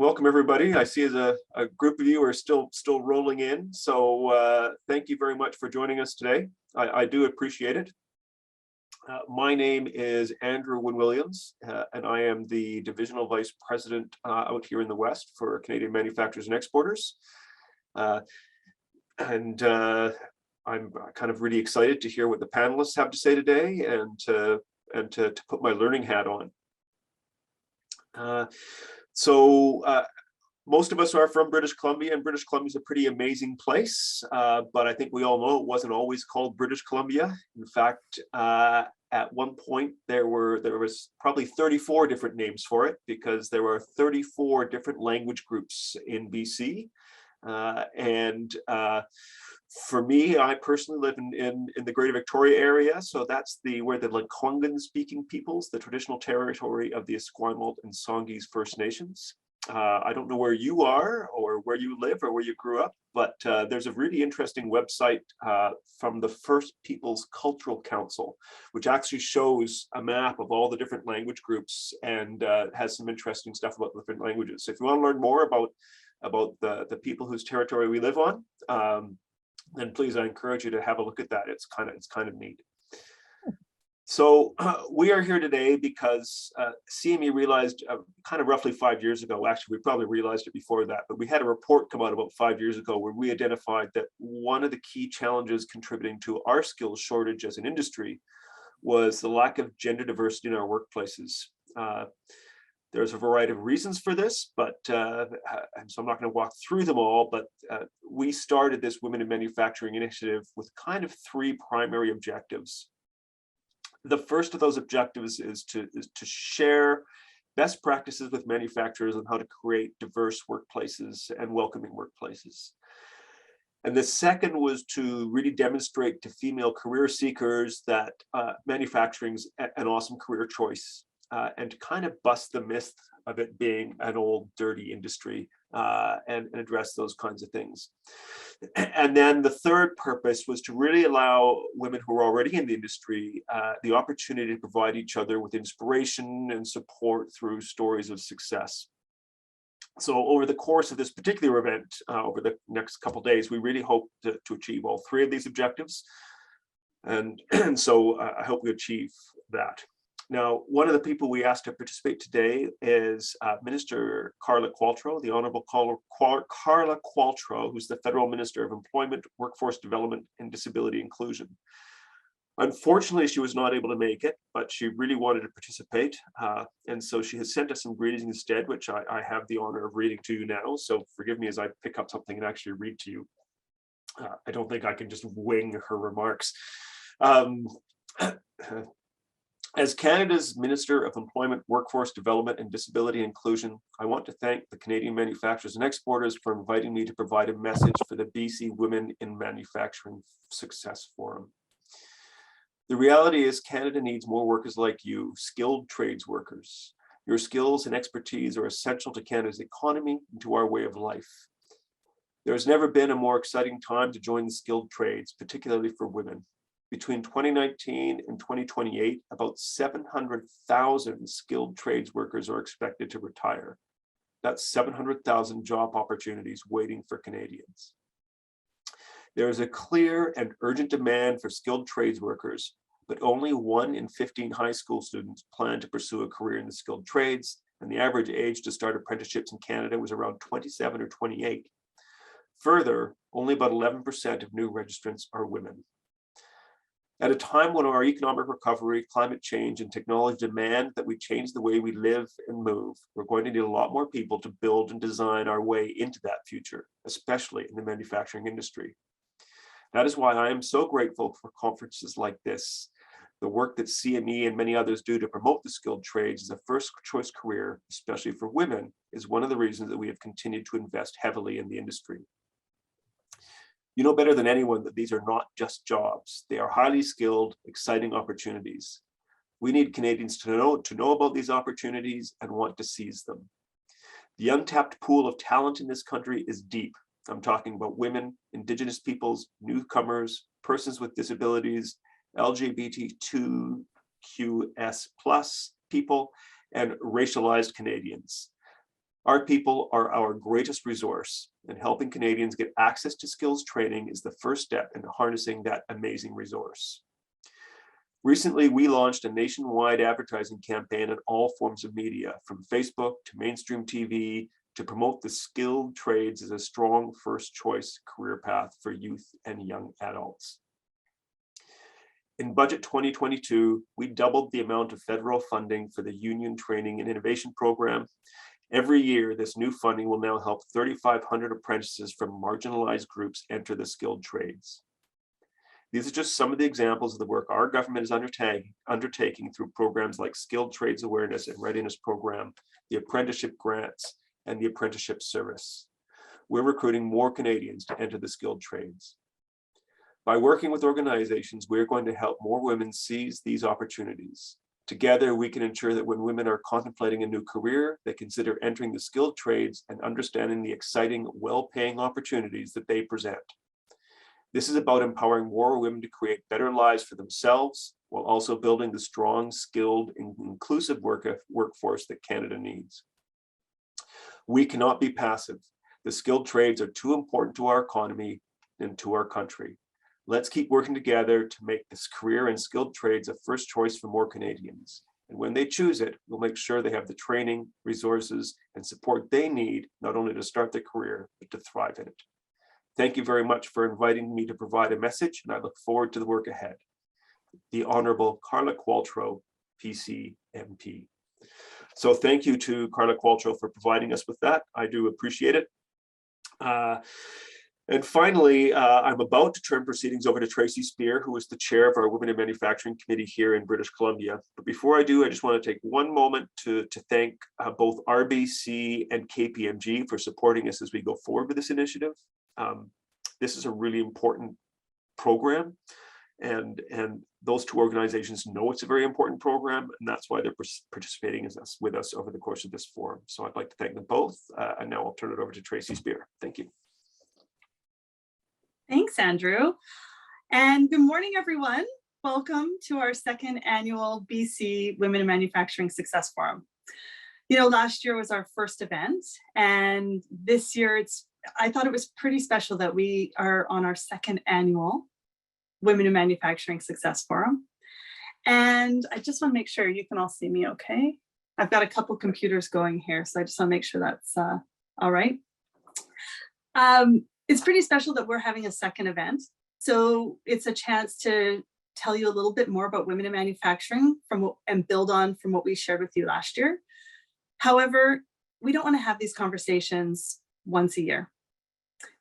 Welcome, everybody. I see as a group of you are still rolling in. So thank you very much for joining us today. I do appreciate it. My name is Andrew Wynne-Williams, and I am the Divisional Vice President out here in the West for Canadian Manufacturers and Exporters. And I'm kind of really excited to hear what the panelists have to say today and to put my learning hat on. Most of us are from British Columbia, and British Columbia is a pretty amazing place, but I think we all know it wasn't always called British Columbia. In fact, at one point there was probably 34 different names for it, because there were 34 different language groups in BC. For me, I personally live in the Greater Victoria area, so that's where the Lekwungen speaking peoples, the traditional territory of the Esquimalt and Songhees First Nations. I don't know where you are or where you live or where you grew up, but there's a really interesting website from the First Peoples Cultural Council, which actually shows a map of all the different language groups and has some interesting stuff about the different languages. So if you want to learn more about the people whose territory we live on, then please, I encourage you to have a look at that. It's kind of neat. So we are here today because CME realized kind of roughly 5 years ago, actually we probably realized it before that, but we had a report come out about 5 years ago where we identified that one of the key challenges contributing to our skills shortage as an industry was the lack of gender diversity in our workplaces. There's a variety of reasons for this, but and so I'm not going to walk through them all, but we started this Women in Manufacturing initiative with kind of three primary objectives. The first of those objectives is to share best practices with manufacturers on how to create diverse workplaces and welcoming workplaces. And the second was to really demonstrate to female career seekers that manufacturing is an awesome career choice. And to kind of bust the myth of it being an old dirty industry and address those kinds of things. And then the third purpose was to really allow women who are already in the industry the opportunity to provide each other with inspiration and support through stories of success. So over the course of this particular event, over the next couple of days, we really hope to achieve all three of these objectives. And so I hope we achieve that. Now, one of the people we asked to participate today is Minister Carla Qualtrough, the Honorable Carla Qualtrough, who's the Federal Minister of Employment, Workforce Development, and Disability Inclusion. Unfortunately, she was not able to make it, but she really wanted to participate. And so she has sent us some greetings instead, which I have the honor of reading to you now. So forgive me as I pick up something and actually read to you. I don't think I can just wing her remarks. As Canada's Minister of Employment, Workforce Development and Disability Inclusion, I want to thank the Canadian Manufacturers and Exporters for inviting me to provide a message for the BC Women in Manufacturing Success Forum. The reality is Canada needs more workers like you, skilled trades workers. Your skills and expertise are essential to Canada's economy and to our way of life. There has never been a more exciting time to join the skilled trades, particularly for women. Between 2019 and 2028, about 700,000 skilled trades workers are expected to retire. That's 700,000 job opportunities waiting for Canadians. There is a clear and urgent demand for skilled trades workers, but only 1 in 15 high school students plan to pursue a career in the skilled trades, and the average age to start apprenticeships in Canada was around 27 or 28. Further, only about 11% of new registrants are women. At a time when our economic recovery, climate change, and technology demand that we change the way we live and move, we're going to need a lot more people to build and design our way into that future, especially in the manufacturing industry. That is why I am so grateful for conferences like this. The work that CME and many others do to promote the skilled trades as a first choice career, especially for women, is one of the reasons that we have continued to invest heavily in the industry. You know better than anyone that these are not just jobs. They are highly skilled, exciting opportunities. We need Canadians to know about these opportunities and want to seize them. The untapped pool of talent in this country is deep. I'm talking about women, Indigenous peoples, newcomers, persons with disabilities, LGBTQS+ people, and racialized Canadians. Our people are our greatest resource, and helping Canadians get access to skills training is the first step in harnessing that amazing resource. Recently, we launched a nationwide advertising campaign in all forms of media, from Facebook to mainstream TV, to promote the skilled trades as a strong first choice career path for youth and young adults. In Budget 2022, we doubled the amount of federal funding for the Union Training and Innovation Program. Every year, this new funding will now help 3,500 apprentices from marginalized groups enter the skilled trades. These are just some of the examples of the work our government is undertaking through programs like Skilled Trades Awareness and Readiness Program, the Apprenticeship Grants, and the Apprenticeship Service. We're recruiting more Canadians to enter the skilled trades. By working with organizations, we're going to help more women seize these opportunities. Together, we can ensure that when women are contemplating a new career, they consider entering the skilled trades and understanding the exciting, well-paying opportunities that they present. This is about empowering more women to create better lives for themselves, while also building the strong, skilled, and inclusive workforce that Canada needs. We cannot be passive. The skilled trades are too important to our economy and to our country. Let's keep working together to make this career in skilled trades a first choice for more Canadians. And when they choose it, we'll make sure they have the training, resources, and support they need, not only to start their career, but to thrive in it. Thank you very much for inviting me to provide a message, and I look forward to the work ahead. The Honorable Carla Qualtrough, PC MP. So thank you to Carla Qualtrough for providing us with that. I do appreciate it. And finally, I'm about to turn proceedings over to Tracy Spear, who is the chair of our Women in Manufacturing Committee here in British Columbia. But before I do, I just want to take one moment to thank both RBC and KPMG for supporting us as we go forward with this initiative. This is a really important program, and those two organizations know it's a very important program, and that's why they're participating with us over the course of this forum. So I'd like to thank them both, and now I'll turn it over to Tracy Spear. Thank you. Thanks, Andrew. And good morning, everyone. Welcome to our second annual BC Women in Manufacturing Success Forum. You know, last year was our first event, and this year I thought it was pretty special that we are on our second annual Women in Manufacturing Success Forum. And I just want to make sure you can all see me okay. I've got a couple computers going here, so I just want to make sure that's all right. It's pretty special that we're having a second event. So it's a chance to tell you a little bit more about women in manufacturing and build on from what we shared with you last year. However, we don't want to have these conversations once a year.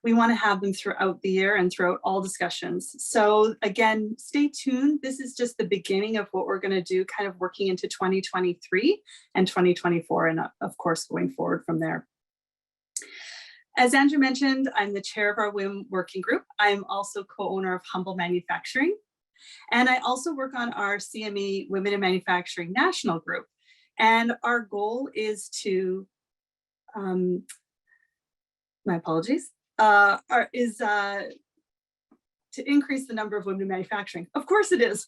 We want to have them throughout the year and throughout all discussions. So again, stay tuned. This is just the beginning of what we're going to do, kind of working into 2023 and 2024, and of course, going forward from there. As Andrew mentioned, I'm the chair of our WIM working group. I'm also co-owner of Humble Manufacturing. And I also work on our CME Women in Manufacturing National Group. And our goal is to, my apologies, to increase the number of women in manufacturing. Of course it is.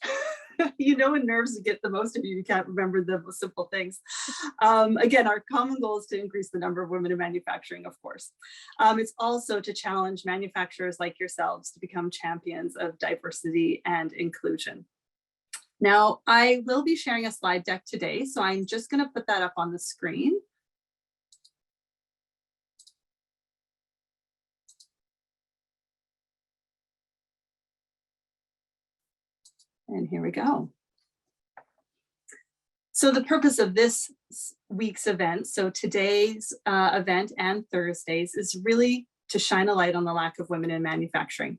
You know, when nerves get the most of you, you can't remember the simple things. Again, our common goal is to increase the number of women in manufacturing, of course. It's also to challenge manufacturers like yourselves to become champions of diversity and inclusion. Now, I will be sharing a slide deck today, so I'm just going to put that up on the screen. And here we go. So the purpose of this week's event, so today's event and Thursdays, is really to shine a light on the lack of women in manufacturing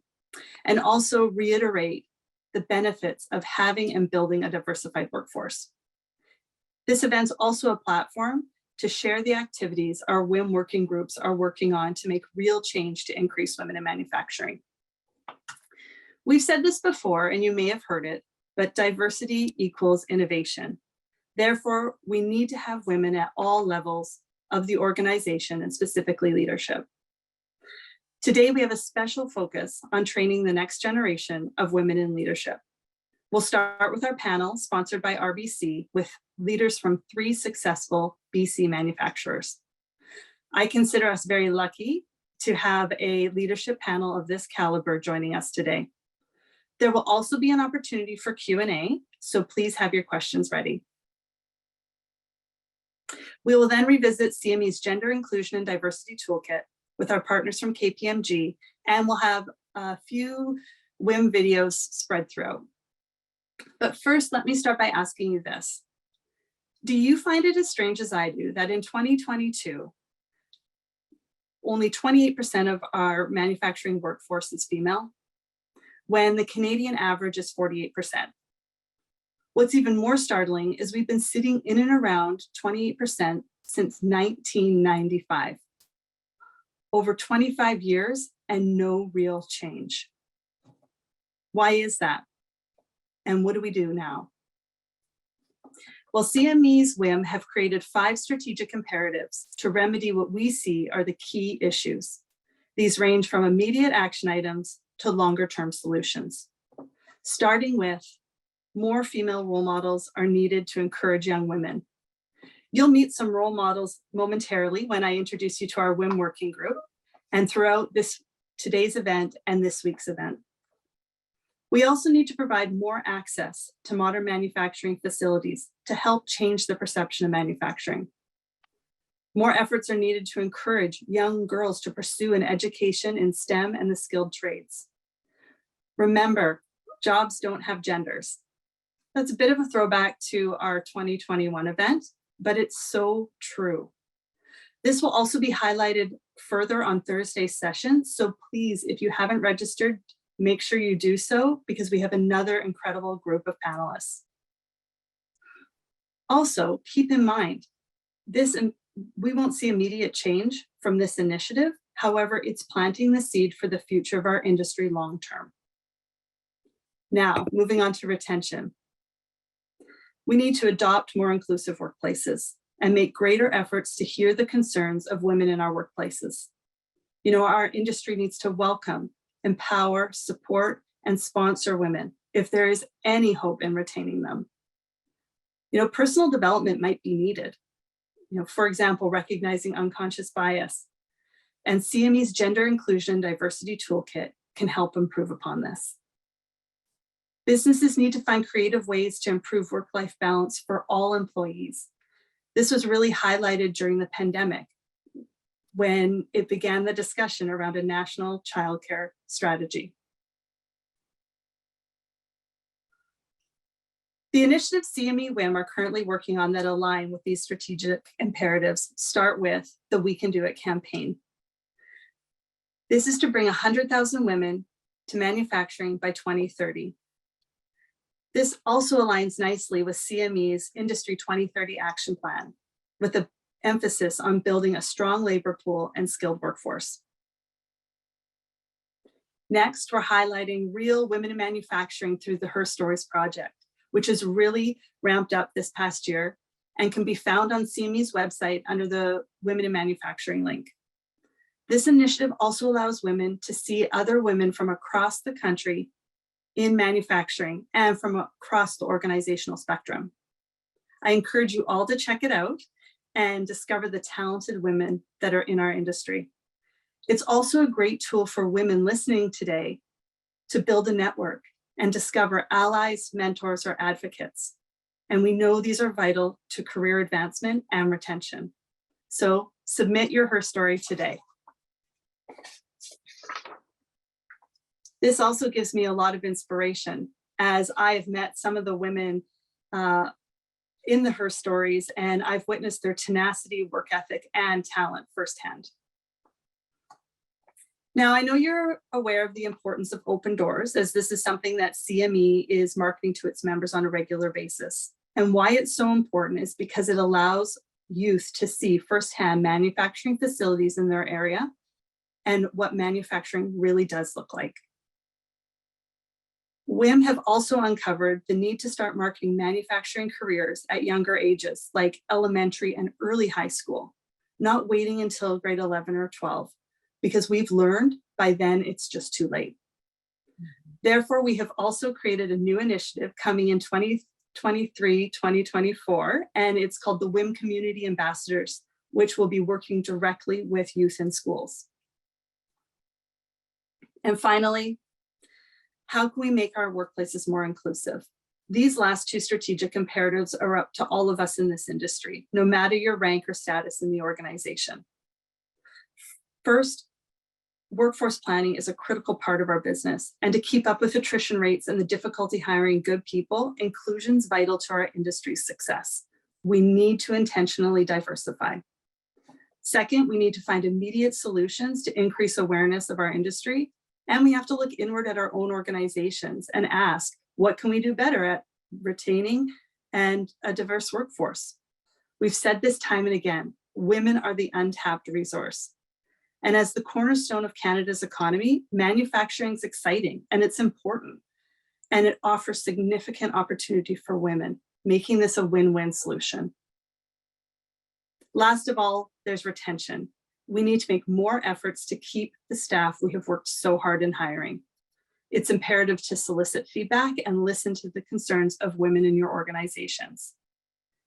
and also reiterate the benefits of having and building a diversified workforce. This event's also a platform to share the activities our WIM working groups are working on to make real change to increase women in manufacturing. We've said this before, and you may have heard it, but diversity equals innovation. Therefore, we need to have women at all levels of the organization and specifically leadership. Today, we have a special focus on training the next generation of women in leadership. We'll start with our panel sponsored by RBC with leaders from 3 successful BC manufacturers. I consider us very lucky to have a leadership panel of this caliber joining us today. There will also be an opportunity for Q&A, so please have your questions ready. We will then revisit CME's Gender Inclusion and Diversity Toolkit with our partners from KPMG, and we'll have a few WIM videos spread throughout. But first, let me start by asking you this. Do you find it as strange as I do that in 2022, only 28% of our manufacturing workforce is female, when the Canadian average is 48%? What's even more startling is we've been sitting in and around 28% since 1995. Over 25 years and no real change. Why is that? And what do we do now? Well, CME's WIM have created 5 strategic imperatives to remedy what we see are the key issues. These range from immediate action items to longer-term solutions. Starting with, more female role models are needed to encourage young women. You'll meet some role models momentarily when I introduce you to our WIM working group and throughout today's event and this week's event. We also need to provide more access to modern manufacturing facilities to help change the perception of manufacturing. More efforts are needed to encourage young girls to pursue an education in STEM and the skilled trades. Remember, jobs don't have genders. That's a bit of a throwback to our 2021 event, but it's so true. This will also be highlighted further on Thursday's session. So please, if you haven't registered, make sure you do so because we have another incredible group of panelists. Also, keep in mind, we won't see immediate change from this initiative. However, it's planting the seed for the future of our industry long-term. Now, moving on to retention. We need to adopt more inclusive workplaces and make greater efforts to hear the concerns of women in our workplaces. You know, our industry needs to welcome, empower, support, and sponsor women if there is any hope in retaining them. You know, personal development might be needed. You know, for example, recognizing unconscious bias. And CME's Gender Inclusion and Diversity Toolkit can help improve upon this. Businesses need to find creative ways to improve work-life balance for all employees. This was really highlighted during the pandemic when it began the discussion around a national childcare strategy. The initiatives CME WIM are currently working on that align with these strategic imperatives start with the We Can Do It campaign. This is to bring 100,000 women to manufacturing by 2030. This also aligns nicely with CME's Industry 2030 Action Plan, with an emphasis on building a strong labor pool and skilled workforce. Next, we're highlighting real women in manufacturing through the Her Stories project, which has really ramped up this past year and can be found on CME's website under the Women in Manufacturing link. This initiative also allows women to see other women from across the country in manufacturing and from across the organizational spectrum. I encourage you all to check it out and discover the talented women that are in our industry. It's also a great tool for women listening today to build a network and discover allies, mentors, or advocates. And we know these are vital to career advancement and retention. So submit your Her Story today. This also gives me a lot of inspiration as I have met some of the women in the Her Stories, and I've witnessed their tenacity, work ethic, and talent firsthand. Now, I know you're aware of the importance of open doors, as this is something that CME is marketing to its members on a regular basis. And why it's so important is because it allows youth to see firsthand manufacturing facilities in their area and what manufacturing really does look like. WIM have also uncovered the need to start marketing manufacturing careers at younger ages, like elementary and early high school, not waiting until grade 11 or 12, because we've learned by then it's just too late. Therefore, we have also created a new initiative coming in 2023, 2024, and it's called the WIM Community Ambassadors which will be working directly with youth in schools. And finally, how can we make our workplaces more inclusive? These last two strategic imperatives are up to all of us in this industry, no matter your rank or status in the organization. First, workforce planning is a critical part of our business, and to keep up with attrition rates and the difficulty hiring good people, inclusion is vital to our industry's success. We need to intentionally diversify. Second, we need to find immediate solutions to increase awareness of our industry, and we have to look inward at our own organizations and ask, what can we do better at retaining and a diverse workforce? We've said this time and again, women are the untapped resource. And as the cornerstone of Canada's economy, manufacturing is exciting and it's important. And it offers significant opportunity for women, making this a win-win solution. Last of all, there's retention. We need to make more efforts to keep the staff we have worked so hard in hiring. It's imperative to solicit feedback and listen to the concerns of women in your organizations.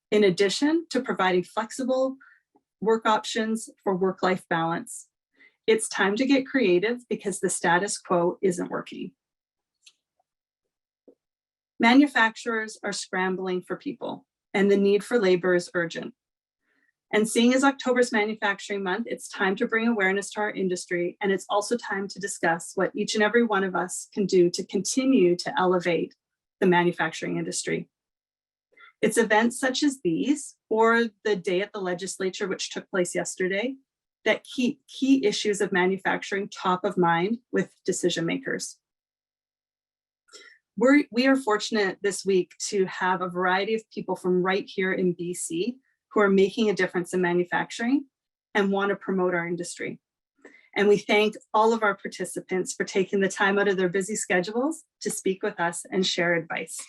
In addition to providing flexible work options for work-life balance, it's time to get creative because the status quo isn't working. Manufacturers are scrambling for people, and the need for labor is urgent. And seeing as October's Manufacturing Month, it's time to bring awareness to our industry, and it's also time to discuss what each and every one of us can do to continue to elevate the manufacturing industry. It's events such as these, or the Day at the Legislature, which took place yesterday, that keep key issues of manufacturing top of mind with decision makers. We are fortunate this week to have a variety of people from right here in BC who are making a difference in manufacturing and want to promote our industry. And we thank all of our participants for taking the time out of their busy schedules to speak with us and share advice.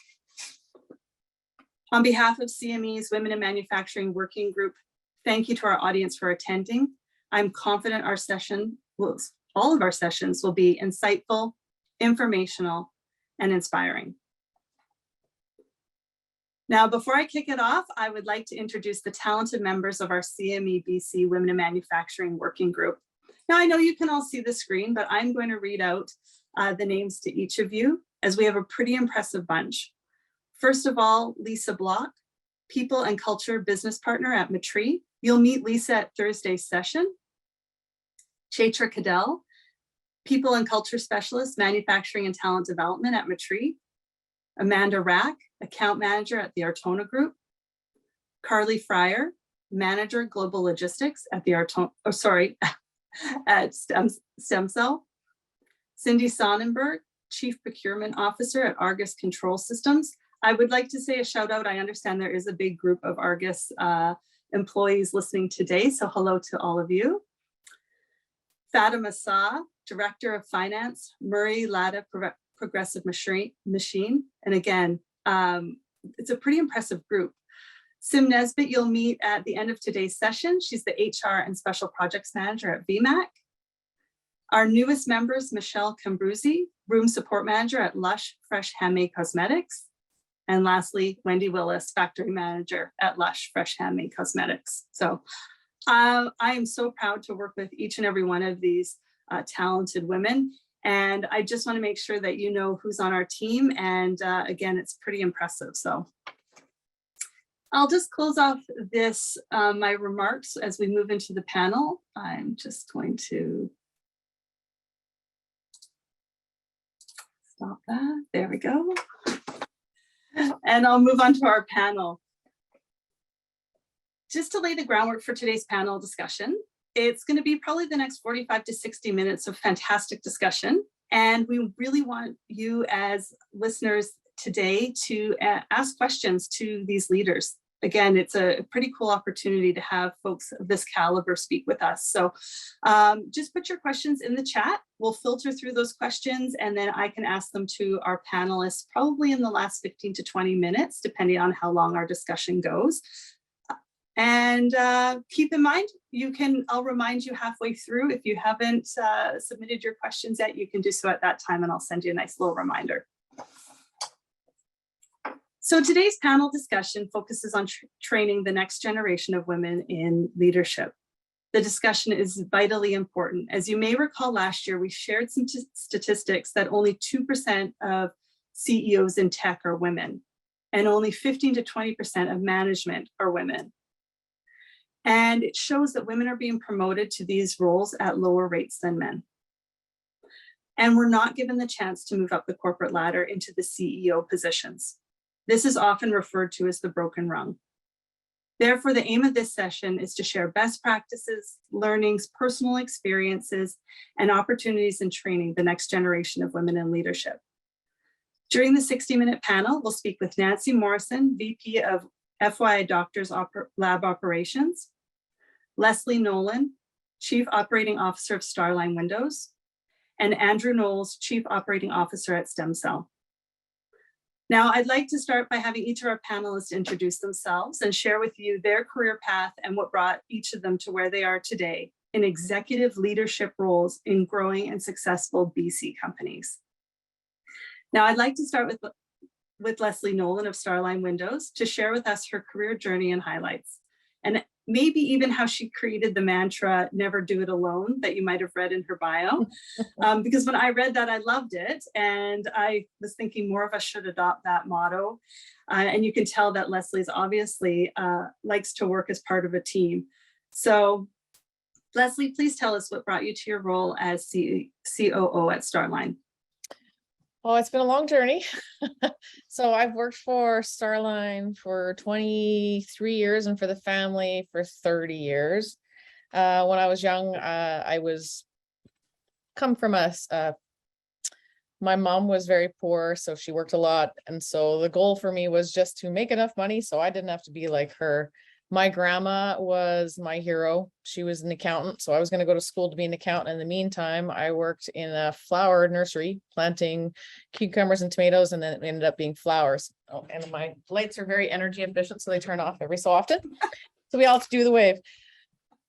On behalf of CME's Women in Manufacturing Working Group, thank you to our audience for attending. I'm confident all of our sessions will be insightful, informational, and inspiring. Now, before I kick it off, I would like to introduce the talented members of our CME BC Women in Manufacturing Working Group. Now, I know you can all see the screen, but I'm going to read out the names to each of you, as we have a pretty impressive bunch. First of all, Lisa Block, People and Culture Business Partner at Matree. You'll meet Lisa at Thursday's session. Chaitra Cadell, People and Culture Specialist, Manufacturing and Talent Development at Matree. Amanda Rack, Account Manager at the Artona Group. Carly Fryer, Manager Global Logistics at the at Stem Cell. Cindy Sonnenberg, Chief Procurement Officer at Argus Control Systems. I would like to say a shout out. I understand there is a big group of Argus employees listening today, so hello to all of you. Fatima Sa, Director of Finance, Murray Latta Progressive Machine. And again, it's a pretty impressive group. Sim Nesbitt, you'll meet at the end of today's session. She's the HR and Special Projects Manager at VMAC. Our newest members, Michelle Cambruzzi, Room Support Manager at Lush Fresh Handmade Cosmetics. And lastly, Wendy Willis, Factory Manager at Lush Fresh Handmade Cosmetics. So I am so proud to work with each and every one of these talented women. And I just want to make sure that you know who's on our team. And again, it's pretty impressive. So I'll just close off this, my remarks as we move into the panel. I'm just going to stop that. There we go. And I'll move on to our panel. Just to lay the groundwork for today's panel discussion, it's going to be probably the next 45 to 60 minutes of fantastic discussion. And we really want you as listeners today to ask questions to these leaders. Again, it's a pretty cool opportunity to have folks of this caliber speak with us. So just put your questions in the chat. We'll filter through those questions and then I can ask them to our panelists probably in the last 15 to 20 minutes, depending on how long our discussion goes. And keep in mind, I'll remind you halfway through, if you haven't submitted your questions yet, you can do so at that time and I'll send you a nice little reminder. So today's panel discussion focuses on training the next generation of women in leadership. The discussion is vitally important. As you may recall, last year, we shared some statistics that only 2% of CEOs in tech are women, and only 15 to 20% of management are women. And it shows that women are being promoted to these roles at lower rates than men. And we're not given the chance to move up the corporate ladder into the CEO positions. This is often referred to as the broken rung. Therefore, the aim of this session is to share best practices, learnings, personal experiences, and opportunities in training the next generation of women in leadership. During the 60-minute panel, we'll speak with Nancy Morrison, VP of FYI Doctors Lab Operations, Leslie Nolan, Chief Operating Officer of Starline Windows, and Andrew Knowles, Chief Operating Officer at StemCell. Now, I'd like to start by having each of our panelists introduce themselves and share with you their career path and what brought each of them to where they are today in executive leadership roles in growing and successful BC companies. Now, I'd like to start with Leslie Nolan of Starline Windows to share with us her career journey and highlights, and maybe even how she created the mantra, never do it alone, that you might have read in her bio. Because when I read that, I loved it. And I was thinking more of us should adopt that motto. And you can tell that Leslie's obviously likes to work as part of a team. So Leslie, please tell us what brought you to your role as COO at Starline. Oh, it's been a long journey. So I've worked for Starline for 23 years and for the family for 30 years. When I was young, I was come from my mom was very poor, so she worked a lot. And so the goal for me was just to make enough money so I didn't have to be like her. My grandma was my hero. She was an accountant, so I was going to go to school to be an accountant. In the meantime, I worked in a flower nursery, planting cucumbers and tomatoes, and then it ended up being flowers. Oh, and my lights are very energy efficient, so they turn off every so often. So we all have to do the wave.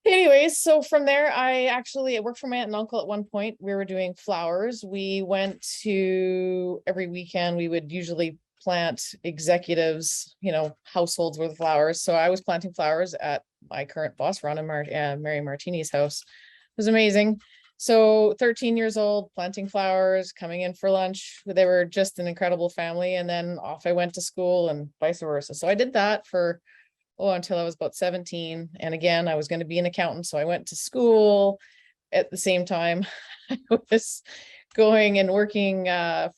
Anyways, so from there, I worked for my aunt and uncle at one point. We were doing flowers. We went to every weekend. We would usually plant executives, households with flowers. So I was planting flowers at my current boss, Ron and Mary Martini's house. It was amazing. So 13 years old, planting flowers, coming in for lunch. They were just an incredible family. And then off I went to school and vice versa. So I did that for, until I was about 17. And again, I was going to be an accountant. So I went to school at the same time. I was going and working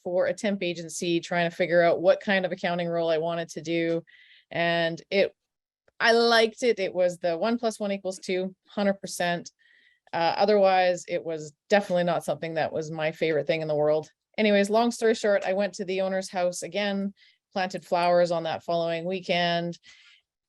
for a temp agency, trying to figure out what kind of accounting role I wanted to do. And I liked it. It was the 1 + 1 = 2, 100%. Otherwise, it was definitely not something that was my favorite thing in the world. Anyways, long story short, I went to the owner's house again, planted flowers on that following weekend.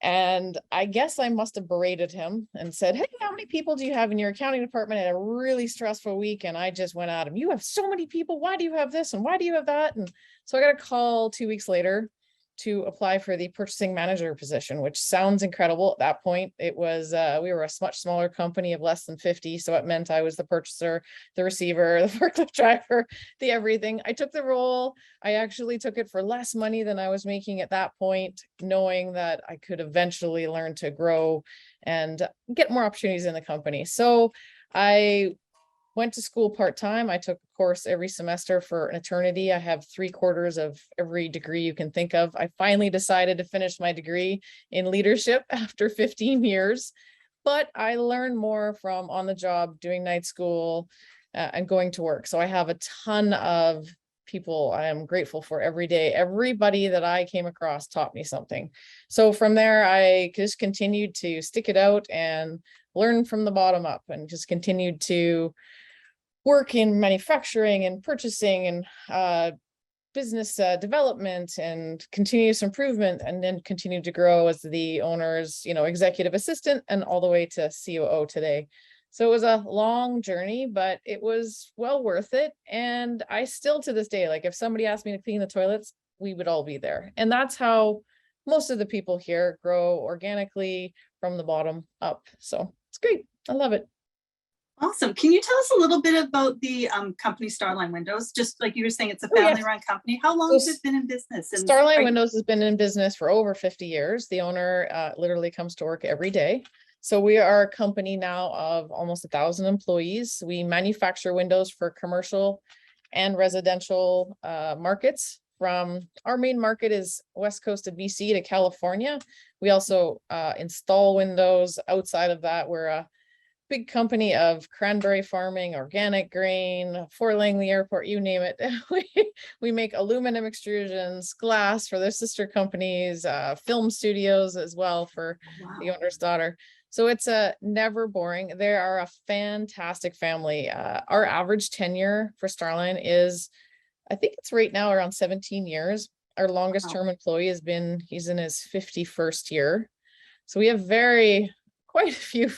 And I guess I must have berated him and said, hey, how many people do you have in your accounting department? I had a really stressful week. And I just went at him. You have so many people. Why do you have this? And why do you have that? And so I got a call 2 weeks later to apply for the purchasing manager position, which sounds incredible. At that point, it was, we were a much smaller company of less than 50. So it meant I was the purchaser, the receiver, the forklift driver, the everything. I took the role. I actually took it for less money than I was making at that point, knowing that I could eventually learn to grow and get more opportunities in the company. So I went to school part-time. I took a course every semester for an eternity. I have 3/4 of every degree you can think of. I finally decided to finish my degree in leadership after 15 years, but I learned more from on the job, doing night school, and going to work. So I have a ton of people I am grateful for every day. Everybody that I came across taught me something. So from there, I just continued to stick it out and learn from the bottom up, and just continued to work in manufacturing and purchasing and business development and continuous improvement, and then continued to grow as the owner's, executive assistant, and all the way to COO today. So it was a long journey, but it was well worth it. And I still, to this day, like if somebody asked me to clean the toilets, we would all be there. And that's how most of the people here grow organically from the bottom up. So it's great. I love it. Awesome. Can you tell us a little bit about the company Starline Windows? Just like you were saying, it's a Oh, yes. family-run company. How long So has it been in business? And Starline Windows has been in business for over 50 years. The owner literally comes to work every day. So we are a company now of almost 1,000 employees. We manufacture windows for commercial and residential markets. From our main market is west coast of BC to California. We also install windows outside of that. We're a big company of cranberry farming, organic grain, Fort Langley Airport, you name it. We make aluminum extrusions, glass for their sister companies, film studios as well for the wow. owner's daughter. So it's a never boring. They are a fantastic family. Our average tenure for Starline is, I think it's right now around 17 years. Our longest Wow. term employee he's in his 51st year. So we have quite a few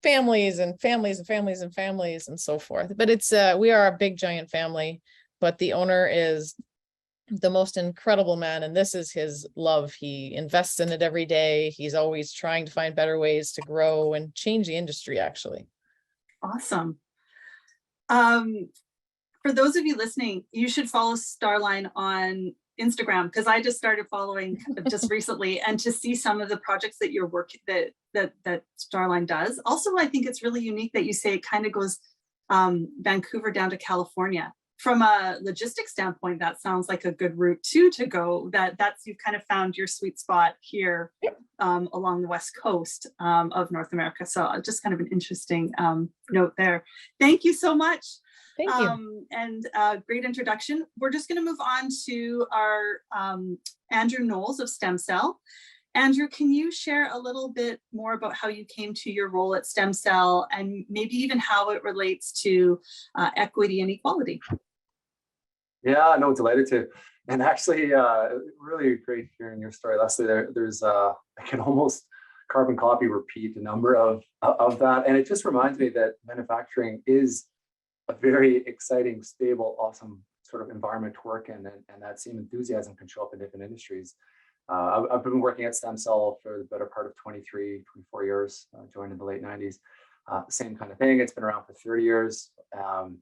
families and families and families and families and so forth. But we are a big giant family, but the owner is the most incredible man, and this is his love. He invests in it every day. He's always trying to find better ways to grow and change the industry, actually. Awesome. For those of you listening, you should follow Starline on Instagram, because I just started following just recently, and to see some of the projects that you're working that Starline does. Also, I think it's really unique that you say it kind of goes Vancouver down to California. From a logistics standpoint, that sounds like a good route too to go. That's you've kind of found your sweet spot here along the west coast of North America. So just kind of an interesting note there. Thank you so much. Thank you. And great introduction. We're just going to move on to our Andrew Knowles of Stem Cell. Andrew, can you share a little bit more about how you came to your role at Stem Cell, and maybe even how it relates to equity and equality? Yeah, no, delighted to. And actually, really great hearing your story, Leslie. There's I can almost carbon copy repeat a number of that. And it just reminds me that manufacturing is a very exciting, stable, awesome sort of environment to work in, and that same enthusiasm can show up in different industries. I've been working at Stem Cell for the better part of 24 years, joined in the late 90s. Same kind of thing. It's been around for 30 years, and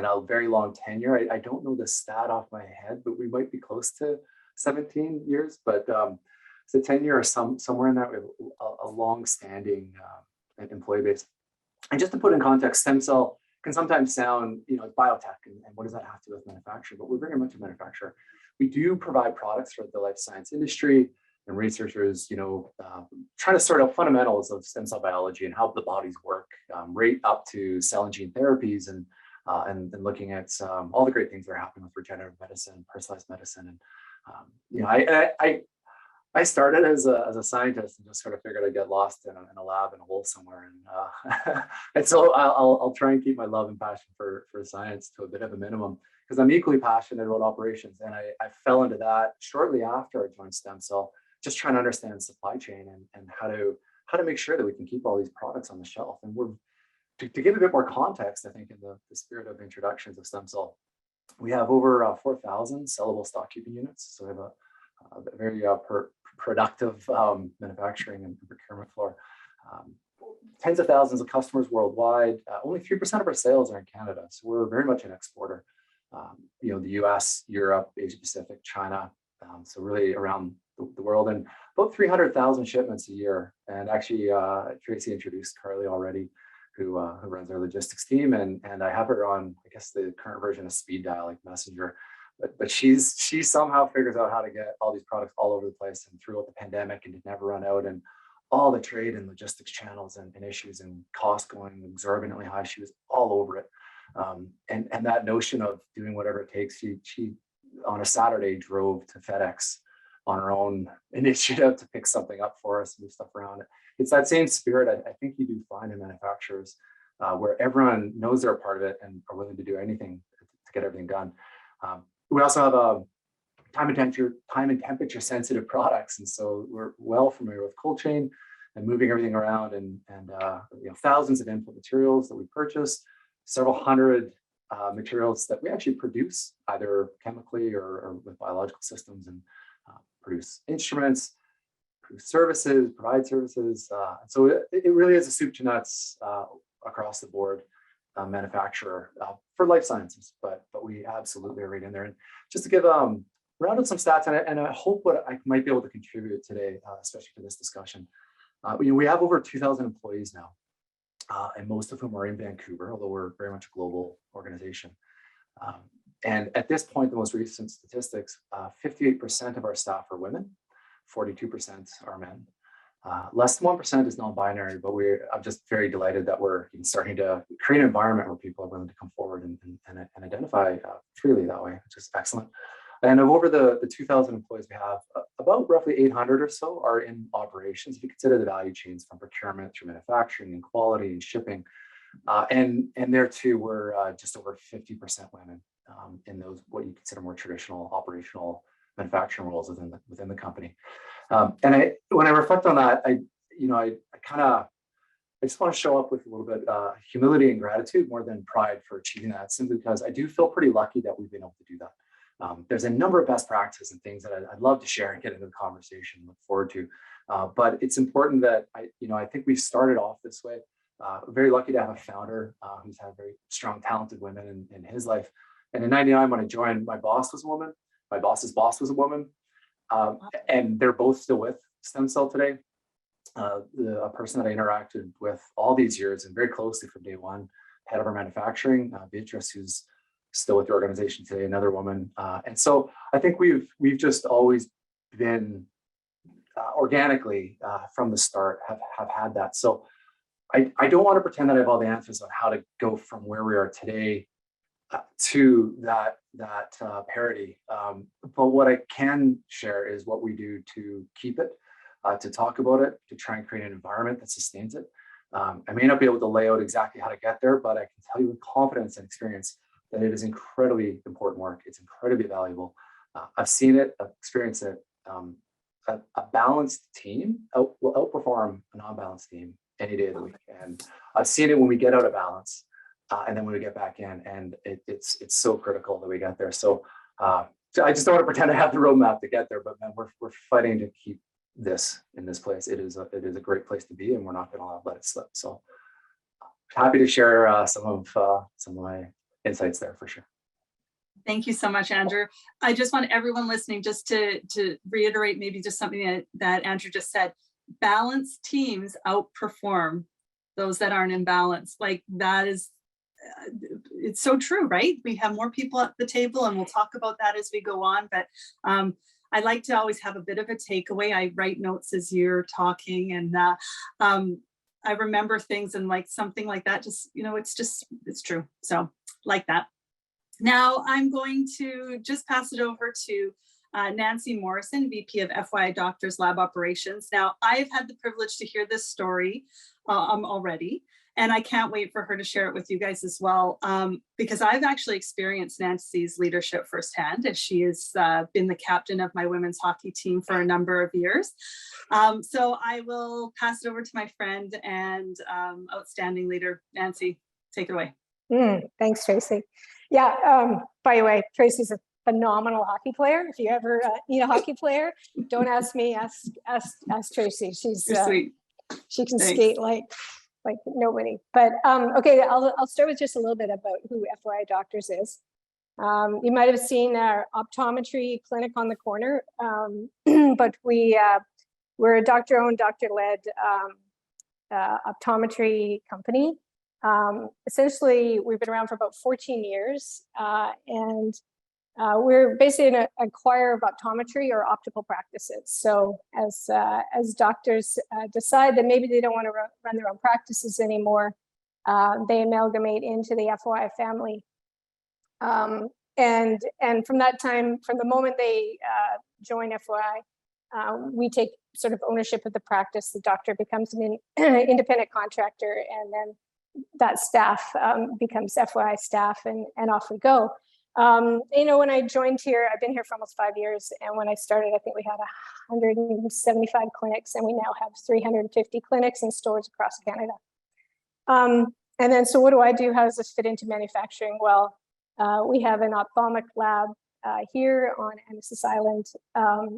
a very long tenure. I don't know the stat off my head, but we might be close to 17 years. But it's a tenure or somewhere in that, we have a long-standing employee base. And just to put in context, Stem Cell can sometimes sound, biotech, and what does that have to do with manufacturing? But we're very much a manufacturer. We do provide products for the life science industry and researchers, trying to sort out fundamentals of stem cell biology and how the bodies work, right up to cell and gene therapies, and looking at all the great things that are happening with regenerative medicine, personalized medicine. And I started as a scientist and just sort of figured I'd get lost in a lab in a hole somewhere. And so I'll try and keep my love and passion for science to a bit of a minimum, because I'm equally passionate about operations. And I fell into that shortly after I joined Stem Cell, just trying to understand supply chain and how to make sure that we can keep all these products on the shelf. And to give a bit more context, I think in the spirit of introductions of Stem Cell, we have over 4,000 sellable stock keeping units. So we have a very productive manufacturing and procurement floor. Tens of thousands of customers worldwide. Only 3% of our sales are in Canada, so we're very much an exporter. The US, Europe, Asia Pacific, China, so really around the world, and about 300,000 shipments a year. And actually, Tracy introduced Carly already, who runs our logistics team, and I have her on, I guess, the current version of speed dial, like Messenger. But she somehow figures out how to get all these products all over the place, and throughout the pandemic, and to never run out, and all the trade and logistics channels and issues and costs going exorbitantly high. She was all over it. And that notion of doing whatever it takes, she on a Saturday drove to FedEx on her own initiative to pick something up for us, move stuff around. It's that same spirit I think you do find in manufacturers, where everyone knows they're a part of it and are willing to do anything to get everything done. We also have time and temperature sensitive products, and so we're well familiar with cold chain and moving everything around, and thousands of input materials that we purchase, several hundred materials that we actually produce either chemically or with biological systems, and produce instruments, produce services, provide services. So it really is a soup to nuts across the board manufacturer for life sciences, but we absolutely are right in there. And just to give round up some stats, and I hope what I might be able to contribute today, especially to this discussion. We have over 2,000 employees now, and most of whom are in Vancouver, although we're very much a global organization. And at this point, the most recent statistics, 58% of our staff are women, 42% are men. Less than 1% is non-binary, but I'm just very delighted that we're starting to create an environment where people are willing to come forward and identify freely that way, which is excellent. And of over the 2,000 employees we have, about roughly 800 or so are in operations. If you consider the value chains from procurement through manufacturing and quality and shipping. And there too, we're just over 50% women in those what you consider more traditional operational manufacturing roles within the company. And when I reflect on that, I just want to show up with a little bit humility and gratitude more than pride for achieving that, simply because I do feel pretty lucky that we've been able to do that. There's a number of best practices and things that I'd love to share and get into the conversation, look forward to. But it's important that I think we started off this way. Very lucky to have a founder who's had very strong, talented women in his life. And in '99, when I joined, my boss was a woman. My boss's boss was a woman. And they're both still with STEMCELL today. A person that I interacted with all these years and very closely from day one, head of our manufacturing, Beatrice, who's still with the organization today, another woman. And so I think we've just always been organically from the start have had that. So I don't want to pretend that I have all the answers on how to go from where we are today to that parity. But what I can share is what we do to keep it, to talk about it, to try and create an environment that sustains it. I may not be able to lay out exactly how to get there, but I can tell you with confidence and experience that it is incredibly important work. It's incredibly valuable. I've seen it, I've experienced it. A balanced team will outperform a non-balanced team any day of the week. And I've seen it when we get out of balance and then when we get back in, and it's so critical that we get there. So I just don't want to pretend I have the roadmap to get there, but man, we're fighting to keep this in this place. It is a great place to be, and we're not going to let it slip. So happy to share some of my insights there for sure. Thank you so much, Andrew. I just want everyone listening just to reiterate maybe just something that Andrew just said. Balanced teams outperform those that aren't in balance. Like that is, it's so true, right? We have more people at the table, and we'll talk about that as we go on. But I like to always have a bit of a takeaway. I write notes as you're talking, and I remember things, and like something like that, just, it's true. So like that. Now I'm going to just pass it over to Nancy Morrison, VP of FYI Doctors Lab Operations. Now, I've had the privilege to hear this story already, and I can't wait for her to share it with you guys as well, because I've actually experienced Nancy's leadership firsthand, as she has been the captain of my women's hockey team for a number of years. So I will pass it over to my friend and outstanding leader, Nancy. Take it away. Thanks, Tracy. Yeah, by the way, Tracy's a phenomenal hockey player. If you ever need a hockey player, don't ask me, ask Tracy. She's sweet. She can Thanks. skate like nobody. But okay, I'll start with just a little bit about who FYI Doctors is. You might have seen our optometry clinic on the corner, but we're a doctor-owned, doctor-led optometry company. Essentially, we've been around for about 14 years, and we're basically an acquirer of optometry or optical practices. So as doctors decide that maybe they don't want to run their own practices anymore, they amalgamate into the FYI family. And from that time, from the moment they join FYI, we take sort of ownership of the practice. The doctor becomes an independent contractor, and then that staff becomes FYI staff, and off we go. When I joined here, I've been here for almost 5 years, and when I started, I think we had 175 clinics, and we now have 350 clinics and stores across Canada. And then, so what do I do? How does this fit into manufacturing? Well, we have an ophthalmic lab here on Annacis Island.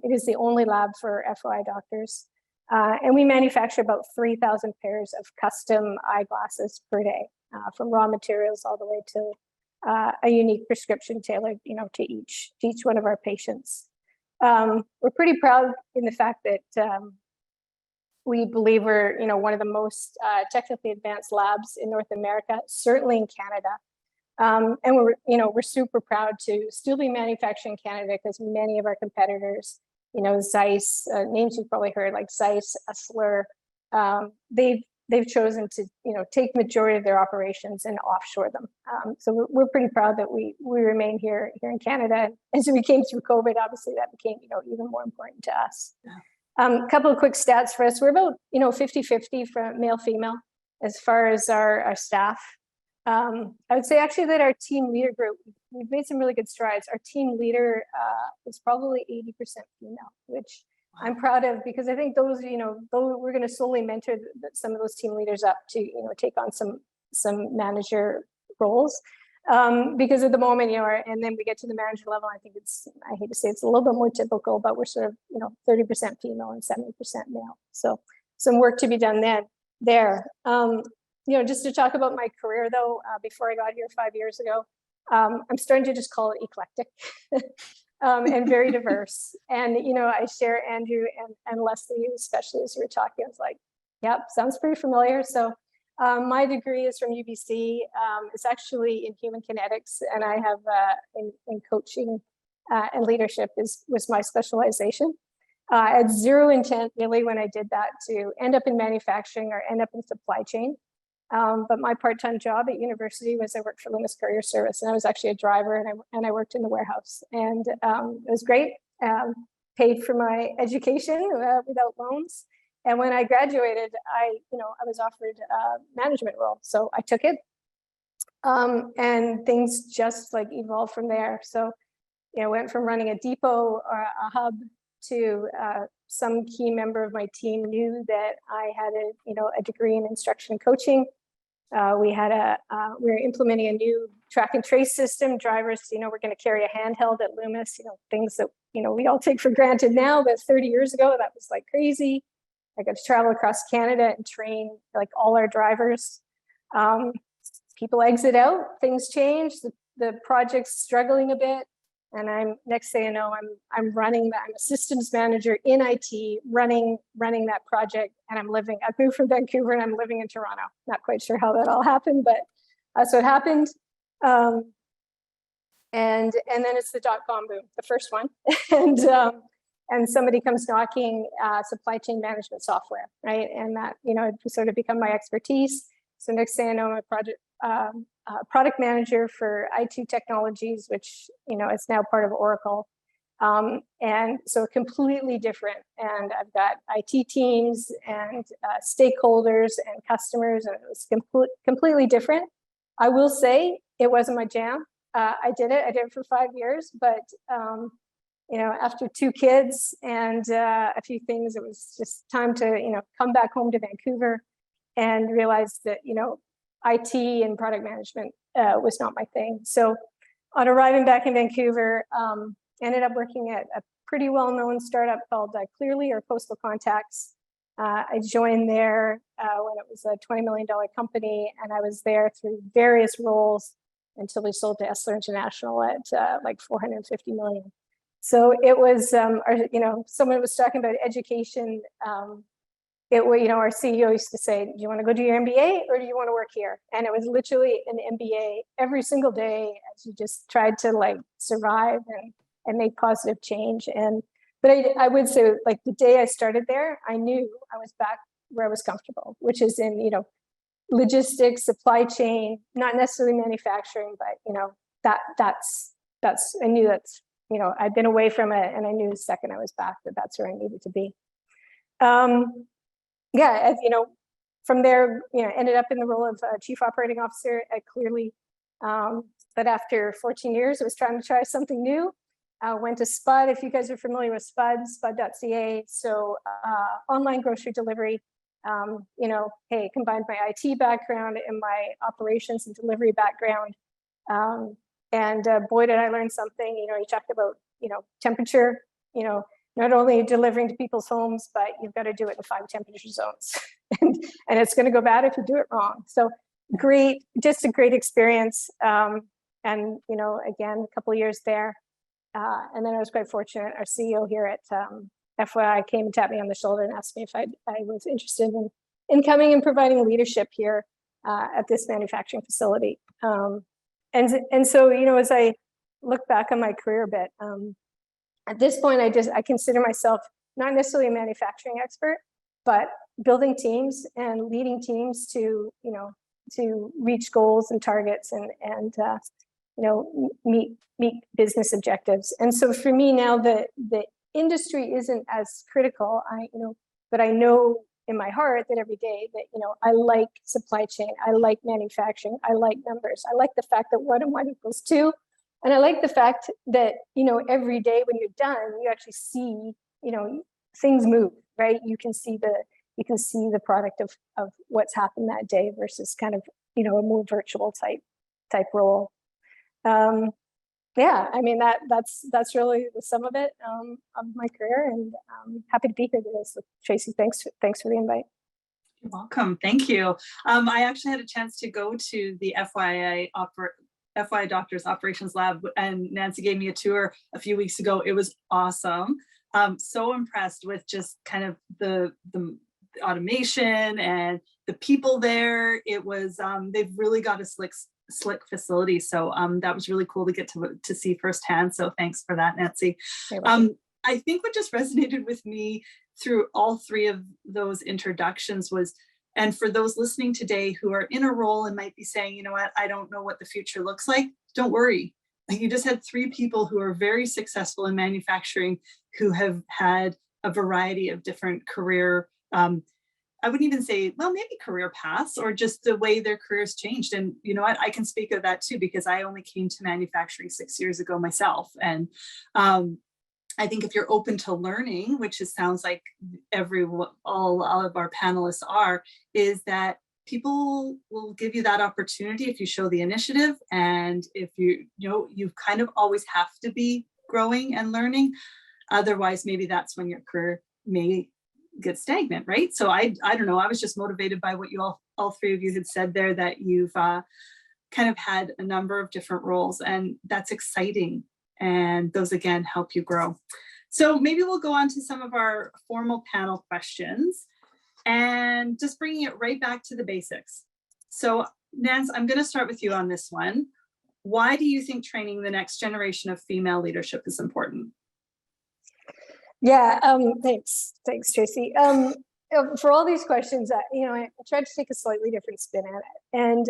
It is the only lab for FYI doctors. And we manufacture about 3,000 pairs of custom eyeglasses per day, from raw materials all the way to a unique prescription tailored, to each one of our patients. We're pretty proud in the fact that we believe we're, one of the most technically advanced labs in North America, certainly in Canada. And we're super proud to still be manufacturing in Canada because many of our competitors, Zeiss, names you've probably heard, like Zeiss, Essilor, they've chosen to, take majority of their operations and offshore them. So we're pretty proud that we remain here in Canada. As we came through COVID, obviously that became, even more important to us. A couple of quick stats for us. We're about, 50-50 from male, female, as far as our staff. I would say actually that our team leader group, we've made some really good strides. Our team leader is probably 80% female, which I'm proud of, because I think those, though we're going to slowly mentor some of those team leaders up to, take on some manager roles. Because at the moment, and then we get to the manager level, I think I hate to say it's a little bit more typical, but we're sort of, 30% female and 70% male. So some work to be done there. Just to talk about my career though, before I got here 5 years ago, I'm starting to just call it eclectic and very diverse. And, I share Andrew and Leslie, especially as we were talking, I was like, yep, sounds pretty familiar. So my degree is from UBC. It's actually in human kinetics, and I have in coaching and leadership was my specialization. I had zero intent really when I did that to end up in manufacturing or end up in supply chain. But my part-time job at university was I worked for Loomis Courier Service, and I was actually a driver, and I worked in the warehouse, and it was great. Paid for my education without loans. And when I graduated, I was offered a management role, so I took it. And things just like evolved from there. So, went from running a depot or a hub to some key member of my team knew that I had a degree in instruction and coaching. We were implementing a new track and trace system. Drivers, we're going to carry a handheld at Loomis, things that, we all take for granted now, but 30 years ago, that was like crazy. I got to travel across Canada and train like all our drivers. People exit out, things change, the project's struggling a bit. And I'm next thing you know, I'm a systems manager in IT, running that project, and I've moved from Vancouver and I'm living in Toronto. Not quite sure how that all happened, but that's what happened. And then it's the .com boom, the first one, and somebody comes knocking, supply chain management software, right? And that it sort of become my expertise. So next thing I know, I'm a product manager for IT technologies, which is now part of Oracle, and so completely different. And I've got IT teams and stakeholders and customers, and it was completely different. I will say it wasn't my jam. I did it for 5 years, but after 2 kids and a few things, it was just time to come back home to Vancouver and realize that IT and product management was not my thing. So on arriving back in Vancouver, ended up working at a pretty well-known startup called Clearly, or Postal Contacts. I joined there when it was a $20 million company, and I was there through various roles until we sold to Essilor International at like 450 million. So it was, someone was talking about education. Our CEO used to say, do you want to go do your MBA or do you want to work here? And it was literally an MBA every single day as you just tried to like survive and make positive change. But I would say, like, the day I started there, I knew I was back where I was comfortable, which is in, logistics, supply chain, not necessarily manufacturing, but I knew that's, I'd been away from it, and I knew the second I was back that that's where I needed to be. From there, ended up in the role of Chief Operating Officer at Clearly. But after 14 years, I was trying to try something new. Went to Spud. If you guys are familiar with Spud, spud.ca. So online grocery delivery. Combined my IT background and my operations and delivery background. And boy, did I learn something. You talked about, temperature, not only delivering to people's homes, but you've got to do it in 5 temperature zones. and it's going to go bad if you do it wrong. So great, just a great experience. And, you know, again, a couple of years there. And then I was quite fortunate. Our CEO here at FYI came and tapped me on the shoulder and asked me if I was interested in coming and providing leadership here at this manufacturing facility. And so, you know, as I look back on my career a bit, at this point, I consider myself not necessarily a manufacturing expert, but building teams and leading teams to, you know, to reach goals and targets and you know, meet business objectives. And so for me now, the industry isn't as critical. But I know in my heart that every day that, you know, I like supply chain, I like manufacturing, I like numbers, I like the fact that 1 and 1 equals 2. And I like the fact that, you know, every day when you're done, you actually see, you know, things move, right? You can see the product of what's happened that day versus kind of, you know, a more virtual type role. Yeah, I mean, that's really the sum of it, of my career, and I'm happy to be here today. So Tracy, thanks for the invite. You're welcome. Thank you. I actually had a chance to go to the FYI Doctors Operations Lab, and Nancy gave me a tour a few weeks ago. It was awesome. So impressed with just kind of the automation and the people there. It was, they've really got a slick facility. So that was really cool to get to see firsthand. So thanks for that, Nancy. I think what just resonated with me through all 3 of those introductions was, and for those listening today who are in a role and might be saying, you know what, I don't know what the future looks like, don't worry. You just had 3 people who are very successful in manufacturing, who have had a variety of different career, I wouldn't even say, well, maybe career paths, or just the way their careers changed. And you know what, I can speak of that too, because I only came to manufacturing 6 years ago myself. And I think if you're open to learning, which it sounds like all of our panelists are, is that people will give you that opportunity if you show the initiative. And if you kind of always have to be growing and learning. Otherwise, maybe that's when your career may get stagnant, right? So I don't know, I was just motivated by what you all 3 of you had said there, that you've kind of had a number of different roles, and that's exciting. And those again help you grow. So maybe we'll go on to some of our formal panel questions, and just bringing it right back to the basics. So Nance, I'm going to start with you on this one. Why do you think training the next generation of female leadership is important? Yeah, thanks, Tracy. For all these questions, you know, I tried to take a slightly different spin at it, and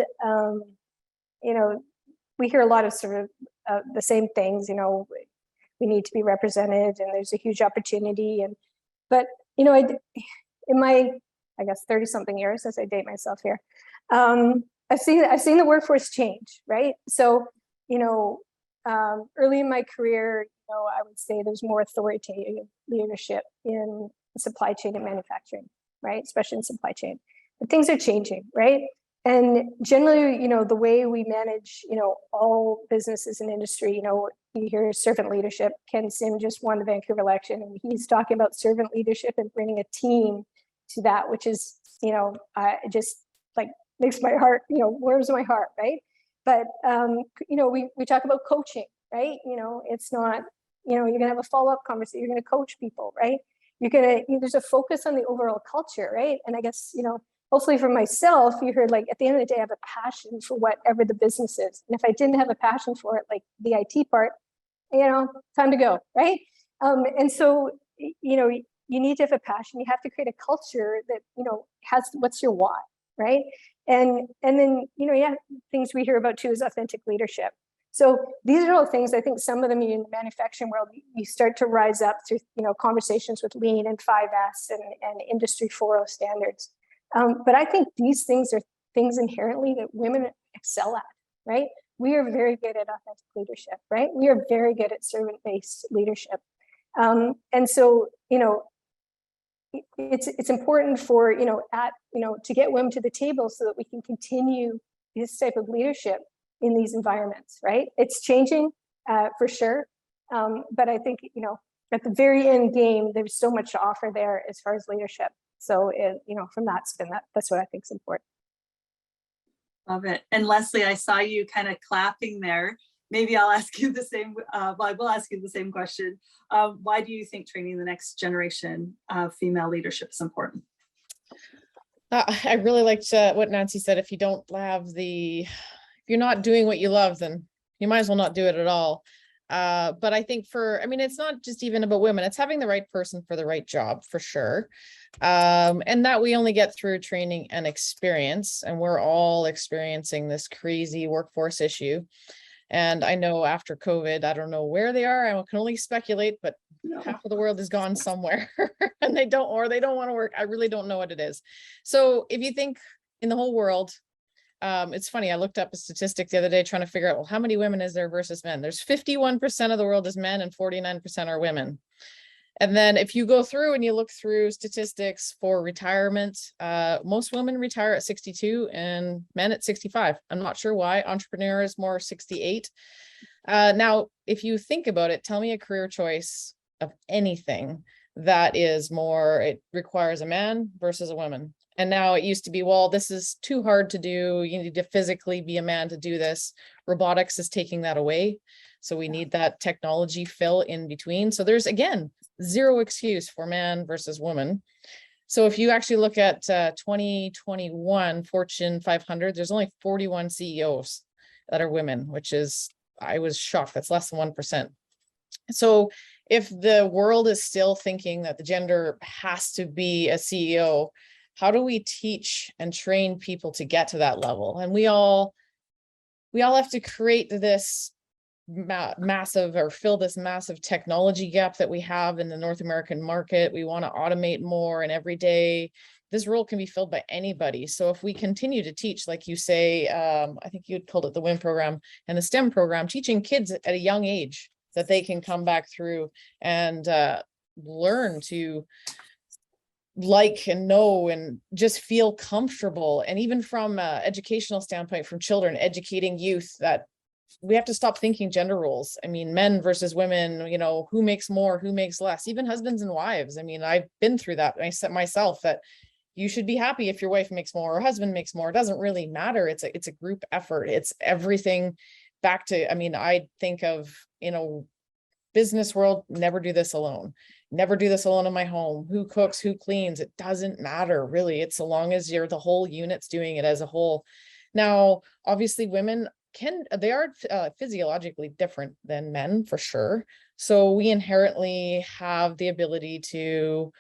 you know, we hear a lot of sort of the same things. You know, we need to be represented, and there's a huge opportunity. But you know, in my, I guess, 30-something years, as I date myself here, I've seen the workforce change, right? So, you know, early in my career, you know, I would say there's more authoritative leadership in supply chain and manufacturing, right? Especially in supply chain. But things are changing, right? And generally, you know, the way we manage, you know, all businesses and industry, you know, you hear servant leadership. Ken Sim just won the Vancouver election, and he's talking about servant leadership and bringing a team to that, which is, you know, it just like makes my heart, you know, warms my heart, right? But, you know, we talk about coaching, right? You know, it's not, you know, you're gonna have a follow-up conversation, you're gonna coach people, right? There's a focus on the overall culture, right? And I guess, you know, hopefully for myself, you heard, like, at the end of the day, I have a passion for whatever the business is. And if I didn't have a passion for it, like the IT part, you know, time to go, right? And so, you know, you need to have a passion. You have to create a culture that, you know, has, what's your why, right? And then, you know, yeah, things we hear about too is authentic leadership. So these are all things, I think some of them in the manufacturing world, you start to rise up through, you know, conversations with Lean and 5S and Industry 4.0 standards. But I think these things are things inherently that women excel at, right? We are very good at authentic leadership, right? We are very good at servant-based leadership. And so, you know, it's important for, you know, to get women to the table so that we can continue this type of leadership in these environments, right? It's changing for sure. But I think, you know, at the very end game, there's so much to offer there as far as leadership. So, from that spin, that's what I think is important. Love it. And Leslie, I saw you kind of clapping there. Maybe I'll ask you the same, I will ask you the same question. Why do you think training the next generation of female leadership is important? I really liked what Nancy said. If you're not doing what you love, then you might as well not do it at all. But I think it's not just even about women, it's having the right person for the right job, for sure. And that we only get through training and experience, and we're all experiencing this crazy workforce issue. And I know after COVID, I don't know where they are. I can only speculate, but half of the world is gone somewhere and they don't want to work. I really don't know what it is. So if you think in the whole world, it's funny, I looked up a statistic the other day trying to figure out, well, how many women is there versus men? There's 51% of the world is men and 49% are women. And then if you go through and you look through statistics for retirement, most women retire at 62 and men at 65. I'm not sure why. Entrepreneur is more 68. Now, if you think about it, tell me a career choice of anything that is more, it requires a man versus a woman. And now it used to be, well, this is too hard to do. You need to physically be a man to do this. Robotics is taking that away. So we need that technology fill in between. So there's, again, zero excuse for man versus woman. So if you actually look at 2021 Fortune 500, there's only 41 CEOs that are women, which is, I was shocked. That's less than 1%. So if the world is still thinking that the gender has to be a CEO, how do we teach and train people to get to that level? And we all have to create this massive, or fill this massive technology gap that we have in the North American market. We want to automate more, and every day this role can be filled by anybody. So if we continue to teach, like you say, I think you'd called it the WIN program and the STEM program, teaching kids at a young age that they can come back through and learn to like and know and just feel comfortable. And even from an educational standpoint, from children, educating youth, that we have to stop thinking gender roles. I mean, men versus women, who makes more, who makes less, even husbands and wives. I mean, I've been through that myself, that you should be happy if your wife makes more or husband makes more. It doesn't really matter. It's a group effort. It's everything back to, I think of, business world, never do this alone. Never do this alone in my home. Who cooks, who cleans? It doesn't matter, really. It's so long as the whole unit's doing it as a whole. Now, obviously women they are physiologically different than men, for sure. So we inherently have the ability to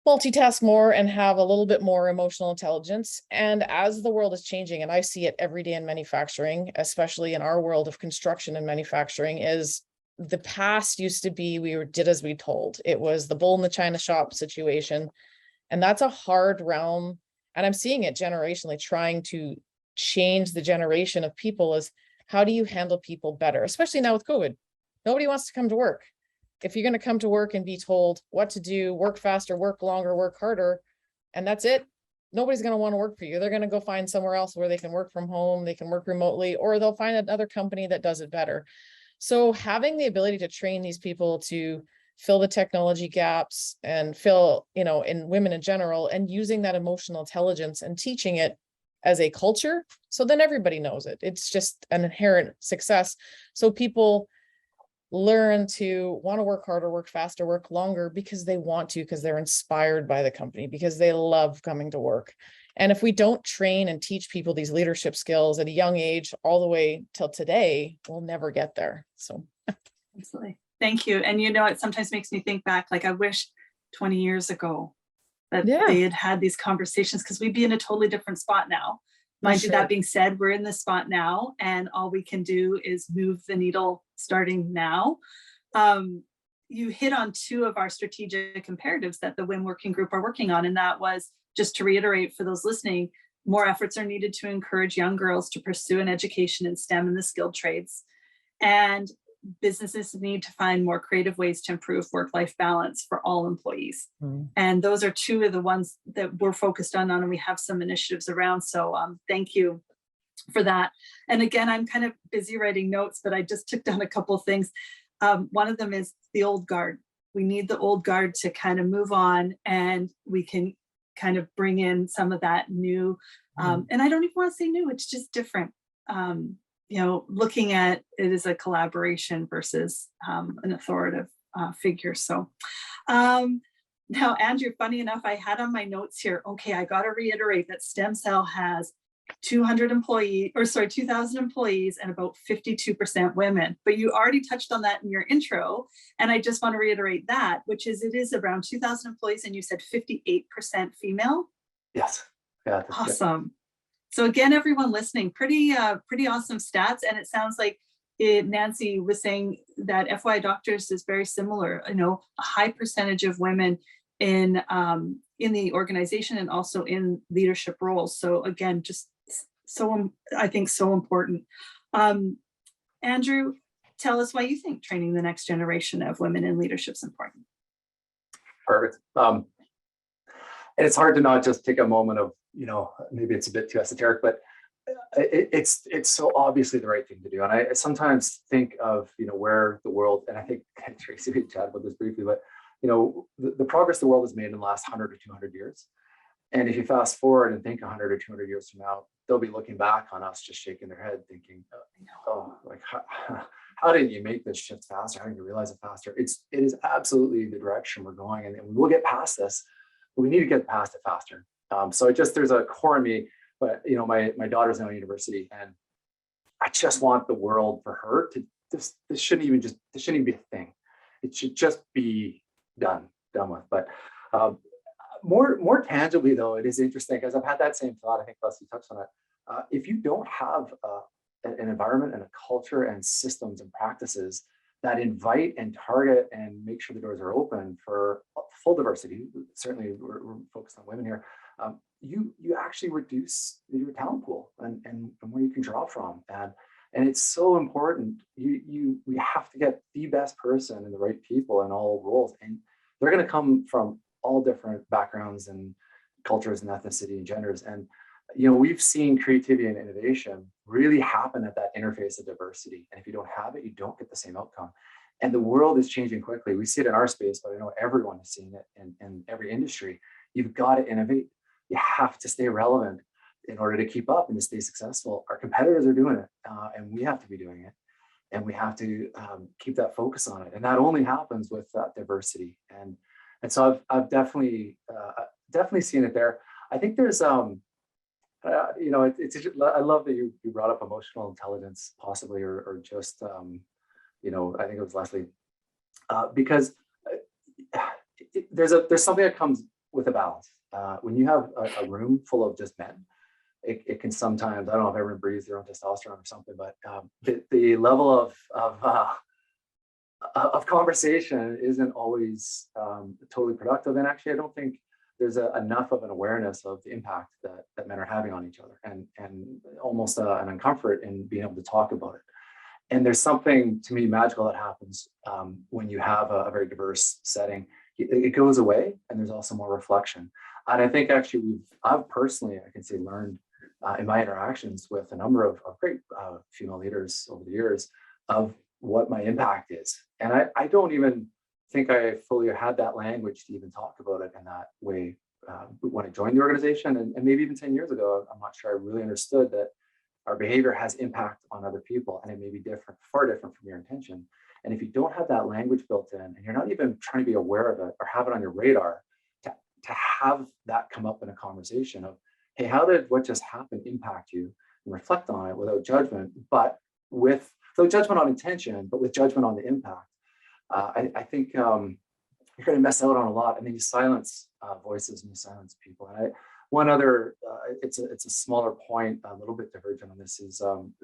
multitask more and have a little bit more emotional intelligence. And as the world is changing, and I see it every day in manufacturing, especially in our world of construction and manufacturing, is the past used to be, did as we told. It was the bull in the china shop situation. And that's a hard realm. And I'm seeing it generationally, trying to change the generation of people, is how do you handle people better, especially now with COVID? Nobody wants to come to work. If you're going to come to work and be told what to do, work faster, work longer, work harder, and that's it, nobody's going to want to work for you. They're going to go find somewhere else where they can work from home, they can work remotely, or they'll find another company that does it better. So having the ability to train these people to fill the technology gaps and fill, in women in general, and using that emotional intelligence and teaching it as a culture, so then everybody knows it. It's just an inherent success. So people learn to want to work harder, work faster, work longer, because they want to, because they're inspired by the company, because they love coming to work. And if we don't train and teach people these leadership skills at a young age, all the way till today, we'll never get there. So absolutely. Thank you. And it sometimes makes me think back, like I wish 20 years ago that they had these conversations, because we'd be in a totally different spot now. Mind you, that being said, we're in this spot now, and all we can do is move the needle starting now. You hit on two of our strategic imperatives that the WIN Working Group are working on, and that was, just to reiterate for those listening, more efforts are needed to encourage young girls to pursue an education in STEM and the skilled trades. And businesses need to find more creative ways to improve work-life balance for all employees. And those are two of the ones that we're focused on, and we have some initiatives around. So thank you for that. And again, I'm kind of busy writing notes, but I just took down a couple of things. One of them is the old guard. we need the old guard to kind of move on, and we can kind of bring in some of that new, and I don't even want to say new, it's just different. You know, looking at it as a collaboration versus an authoritative figure. So now, Andrew, funny enough, I had on my notes here, okay, I got to reiterate that Stem Cell has 200 employees, or sorry, 2,000 employees and about 52% women. But you already touched on that in your intro. And I just want to reiterate that, which is it is around 2,000 employees and you said 58% female. Yes. Yeah. That's good. Awesome. So again, everyone listening, pretty awesome stats. And it sounds like Nancy was saying that FY Doctors is very similar, you know, a high percentage of women in the organization and also in leadership roles. So again, just so, I think so important. Andrew, tell us why you think training the next generation of women in leadership is important. Perfect. And it's hard to not just take a moment of, you know, maybe it's a bit too esoteric, but it's so obviously the right thing to do. And I sometimes think of, you know, where the world, and I think Tracy, we chatted about this briefly, but, you know, the progress the world has made in the last 100 or 200 years. And if you fast forward and think 100 or 200 years from now, they'll be looking back on us just shaking their head thinking, oh, like, how did you make this shift faster? How did you realize it faster? It is absolutely the direction we're going. And we'll get past this, but we need to get past it faster. So there's a core in me, but, you know, my daughter's now in university, and I just want the world for her to, this shouldn't even be a thing. It should just be done with. But more tangibly though, it is interesting because I've had that same thought. I think Leslie touched on it. If you don't have an environment and a culture and systems and practices that invite and target and make sure the doors are open for full diversity, certainly we're focused on women here, you actually reduce your talent pool and where you can draw from. And it's so important. We have to get the best person and the right people in all roles. And they're going to come from all different backgrounds and cultures and ethnicity and genders. And, you know, we've seen creativity and innovation really happen at that interface of diversity. And if you don't have it, you don't get the same outcome. And the world is changing quickly. We see it in our space, but I know everyone is seeing it in every industry. You've got to innovate. You have to stay relevant in order to keep up and to stay successful. Our competitors are doing it, and we have to be doing it. And we have to keep that focus on it. And that only happens with that diversity. And so I've definitely seen it there. I think there's, you know, I love that you brought up emotional intelligence, possibly, or just, you know, I think it was Leslie, because there's something that comes with a balance. When you have a room full of just men, it can sometimes, I don't know if everyone breathes their own testosterone or something, but the level of conversation isn't always totally productive. And actually, I don't think there's enough of an awareness of the impact that men are having on each other, and almost an uncomfort in being able to talk about it. And there's something, to me, magical that happens when you have a very diverse setting. It goes away, and there's also more reflection. And I think actually I've personally, I can say, learned in my interactions with a number of great female leaders over the years of what my impact is. And I don't even think I fully had that language to even talk about it in that way when I joined the organization, and maybe even 10 years ago. I'm not sure I really understood that our behavior has impact on other people, and it may be different, far different from your intention. And if you don't have that language built in, and you're not even trying to be aware of it or have it on your radar, to have that come up in a conversation of, hey, how did what just happened impact you, and reflect on it without judgment, but with so judgment on intention, but with judgment on the impact. I think you're going to miss out on a lot, and then you silence voices and you silence people. And one other, it's a smaller point, a little bit divergent on this, is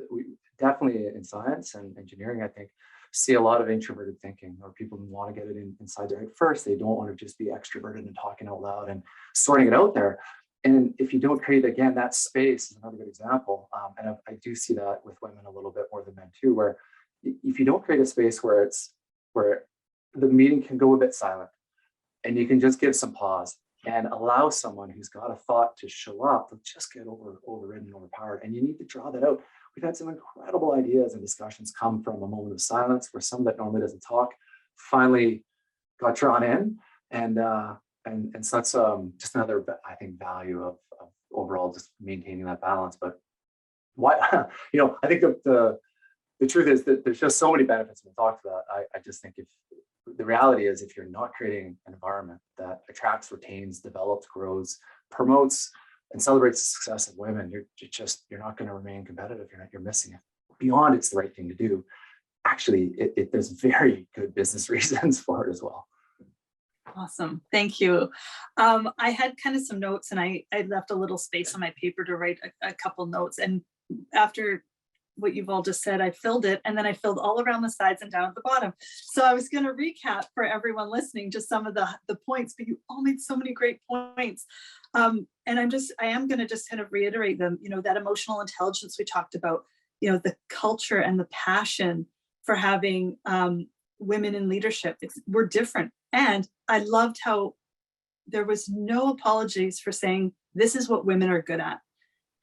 we definitely in science and engineering, I think, see a lot of introverted thinking, or people who want to get it inside their head first. They don't want to just be extroverted and talking out loud and sorting it out there. And if you don't create, again, that space is another good example. And I do see that with women a little bit more than men too, where if you don't create a space where the meeting can go a bit silent, and you can just give some pause and allow someone who's got a thought to show up, they'll just get overridden, overpowered. And you need to draw that out. We've had some incredible ideas and discussions come from a moment of silence where someone that normally doesn't talk finally got drawn in, and so that's just another, I think, value of overall just maintaining that balance. But what I think the truth is that there's just so many benefits we talked about. I just think if the reality is, if you're not creating an environment that attracts, retains, develops, grows, promotes, and celebrates the success of women, you're not going to remain competitive. You're missing it. Beyond it's the right thing to do, actually, there's very good business reasons for it as well. Awesome. Thank you. I had kind of some notes, and I left a little space on my paper to write a couple notes. And after what you've all just said, I filled it, and then I filled all around the sides and down at the bottom. So I was going to recap for everyone listening just some of the points, but you all made so many great points. And I am going to just kind of reiterate them, that emotional intelligence we talked about, the culture and the passion for having women in leadership. We're different. And I loved how there was no apologies for saying, this is what women are good at.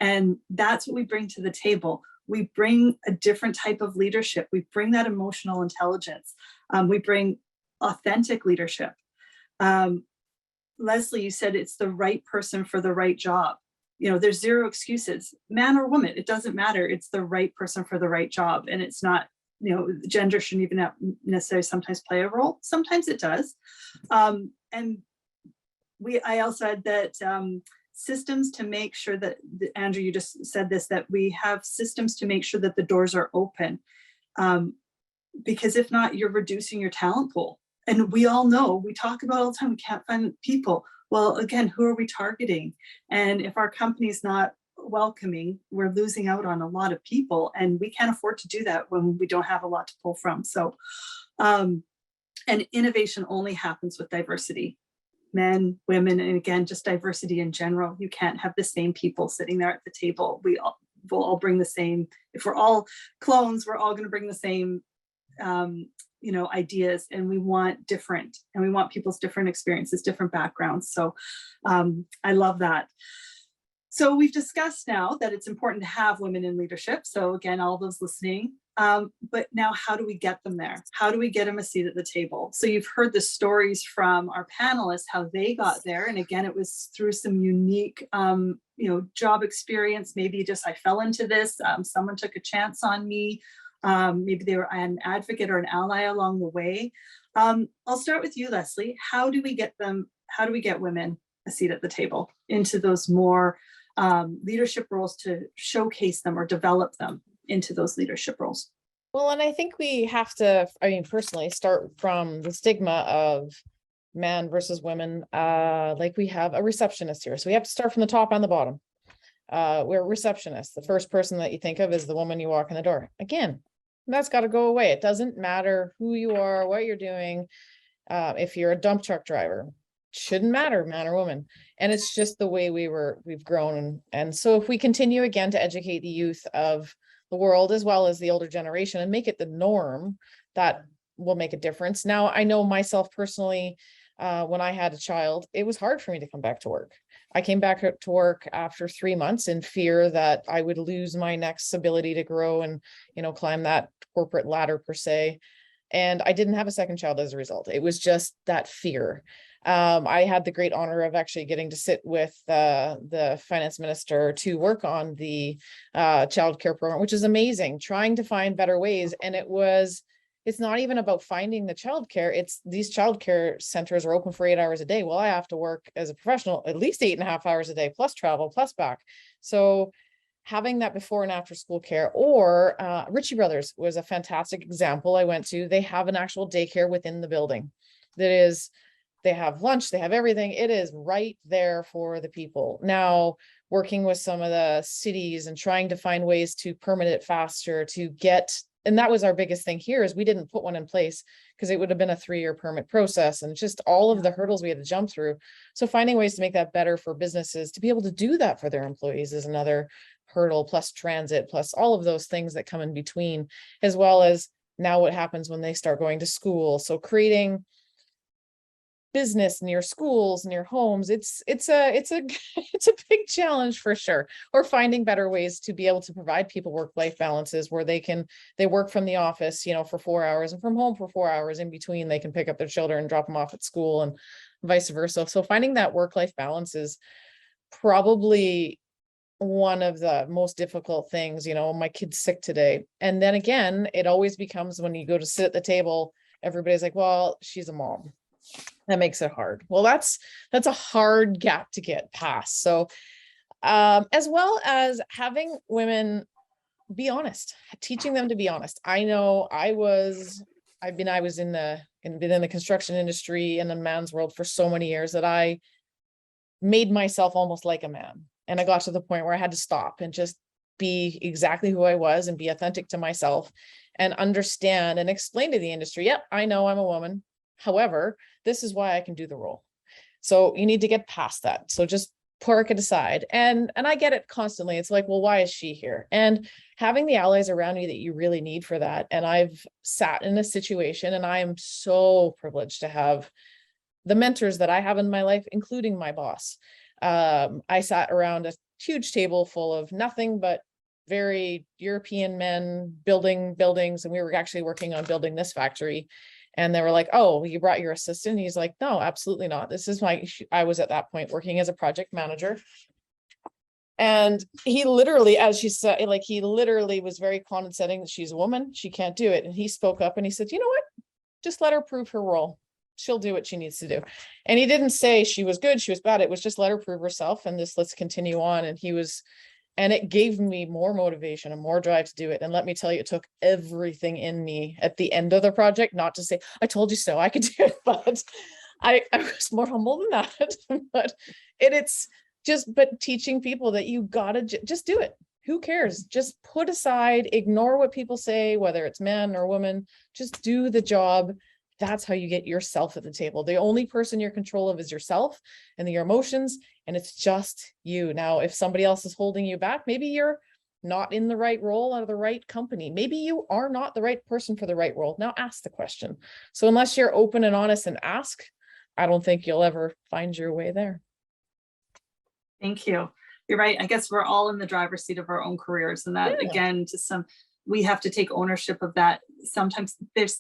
And that's what we bring to the table. We bring a different type of leadership. We bring that emotional intelligence. We bring authentic leadership. Leslie, you said it's the right person for the right job. There's zero excuses, man or woman, it doesn't matter. It's the right person for the right job. And it's not, gender shouldn't even necessarily sometimes play a role. Sometimes it does. And I also had that systems to make sure that, Andrew, you just said this, that we have systems to make sure that the doors are open. Because if not, you're reducing your talent pool. And we all know, we talk about all the time, we can't find people. Well, again, who are we targeting? And if our company's not welcoming, we're losing out on a lot of people, and we can't afford to do that when we don't have a lot to pull from. So, and innovation only happens with diversity. Men, women, and again, just diversity in general. You can't have the same people sitting there at the table. We'll all bring the same. If we're all clones, we're all going to bring the same, ideas, and we want different, and we want people's different experiences, different backgrounds. So I love that. So we've discussed now that it's important to have women in leadership. So again, all those listening, but now how do we get them there? How do we get them a seat at the table? So you've heard the stories from our panelists, how they got there. And again, it was through some unique, job experience. Maybe just, I fell into this, someone took a chance on me. Maybe they were an advocate or an ally along the way. I'll start with you, Leslie. How do we get women a seat at the table into those more leadership roles, to showcase them or develop them into those leadership roles? Well, and I think we have to, personally start from the stigma of man versus women. Like we have a receptionist here. So we have to start from the top and the bottom. We're receptionists. The first person that you think of is the woman you walk in the door. Again, that's got to go away. It doesn't matter who you are, what you're doing. If you're a dump truck driver, shouldn't matter, man or woman. And it's just the way we've grown. And so if we continue again to educate the youth of the world, as well as the older generation, and make it the norm, that will make a difference. Now, I know myself personally, when I had a child, it was hard for me to come back to work. I came back to work after 3 months in fear that I would lose my next ability to grow and, climb that corporate ladder per se. And I didn't have a second child as a result. It was just that fear. I had the great honor of actually getting to sit with the finance minister to work on the childcare program, which is amazing, trying to find better ways. And it's not even about finding the childcare. It's these childcare centers are open for 8 hours a day. Well, I have to work as a professional at least 8.5 hours a day, plus travel, plus back. So having that before and after school care, or Ritchie Brothers was a fantastic example I went to. They have an actual daycare within the building they have lunch, they have everything. It is right there for the people. Now, working with some of the cities and trying to find ways to permit it faster and that was our biggest thing here, is we didn't put one in place because it would have been a 3-year permit process, and just all of the hurdles we had to jump through. So finding ways to make that better for businesses to be able to do that for their employees is another hurdle, plus transit, plus all of those things that come in between, as well as now what happens when they start going to school. So creating business near schools, near homes. It's a it's a big challenge for sure. Or finding better ways to be able to provide people work-life balances where they work from the office, you know, for 4 hours and from home for 4 hours. In between, they can pick up their children and drop them off at school and vice versa. So finding that work-life balance is probably one of the most difficult things. You know, my kid's sick today. And then again, it always becomes when you go to sit at the table, everybody's like, well, she's a mom. That makes it hard. Well, that's a hard gap to get past. So as well as having women be honest, teaching them to be honest. I know I was in the construction industry in the man's world for so many years that I made myself almost like a man. And I got to the point where I had to stop and just be exactly who I was and be authentic to myself and understand and explain to the industry, yep, I know I'm a woman. However, this is why I can do the role. So you need to get past that. So just park it aside. And I get it constantly. It's like, well, why is she here? And having the allies around you that you really need for that. And I've sat in a situation, and I am so privileged to have the mentors that I have in my life, including my boss. I sat around a huge table full of nothing but very European men building buildings. And we were actually working on building this factory. And they were like, oh, you brought your assistant? He's like, no, absolutely not. This is I was at that point working as a project manager. And he literally, as she said, like, he literally was very condescending that she's a woman, she can't do it. And he spoke up and he said, you know what? Just let her prove her role. She'll do what she needs to do. And he didn't say she was good, she was bad. It was just let her prove herself and let's continue on. And it gave me more motivation and more drive to do it. And let me tell you, it took everything in me at the end of the project, not to say, I told you so, I could do it, but I was more humble than that. But but teaching people that you gotta just do it. Who cares? Just put aside, ignore what people say, whether it's man or woman, just do the job. That's how you get yourself at the table. The only person you're in control of is yourself and your emotions, and it's just you. Now, if somebody else is holding you back, maybe you're not in the right role or the right company. Maybe you are not the right person for the right role. Now ask the question. So unless you're open and honest and ask, I don't think you'll ever find your way there. Thank you. You're right. I guess we're all in the driver's seat of our own careers. And that, again, we have to take ownership of that. Sometimes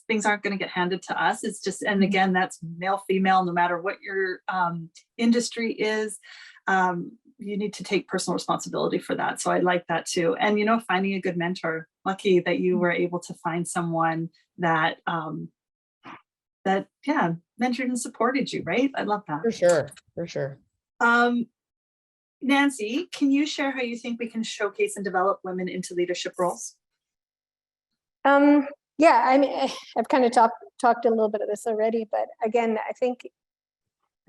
things aren't going to get handed to us. It's just, and again, that's male, female, no matter what your industry is, you need to take personal responsibility for that. So I like that too. And, finding a good mentor, lucky that you were able to find someone that, mentored and supported you, right? I love that. For sure. Nancy, can you share how you think we can showcase and develop women into leadership roles? Yeah, I mean, I've kind of talked a little bit of this already, but again, I think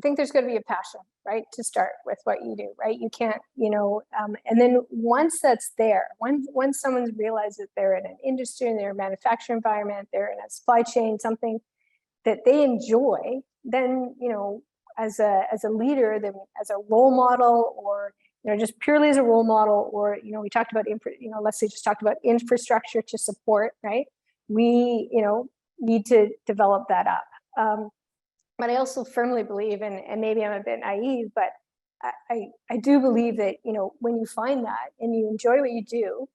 there's going to be a passion, right, to start with what you do, right? You can't, and then once that's there, once someone realizes that they're in an industry and they're in a manufacturing environment, they're in a supply chain, something that they enjoy, then, as a leader, then as a role model, or just purely as a role model, or we talked about Leslie just talked about infrastructure to support, right? We need to develop that up. But I also firmly believe, and maybe I'm a bit naive, but I do believe that when you find that and you enjoy what you do,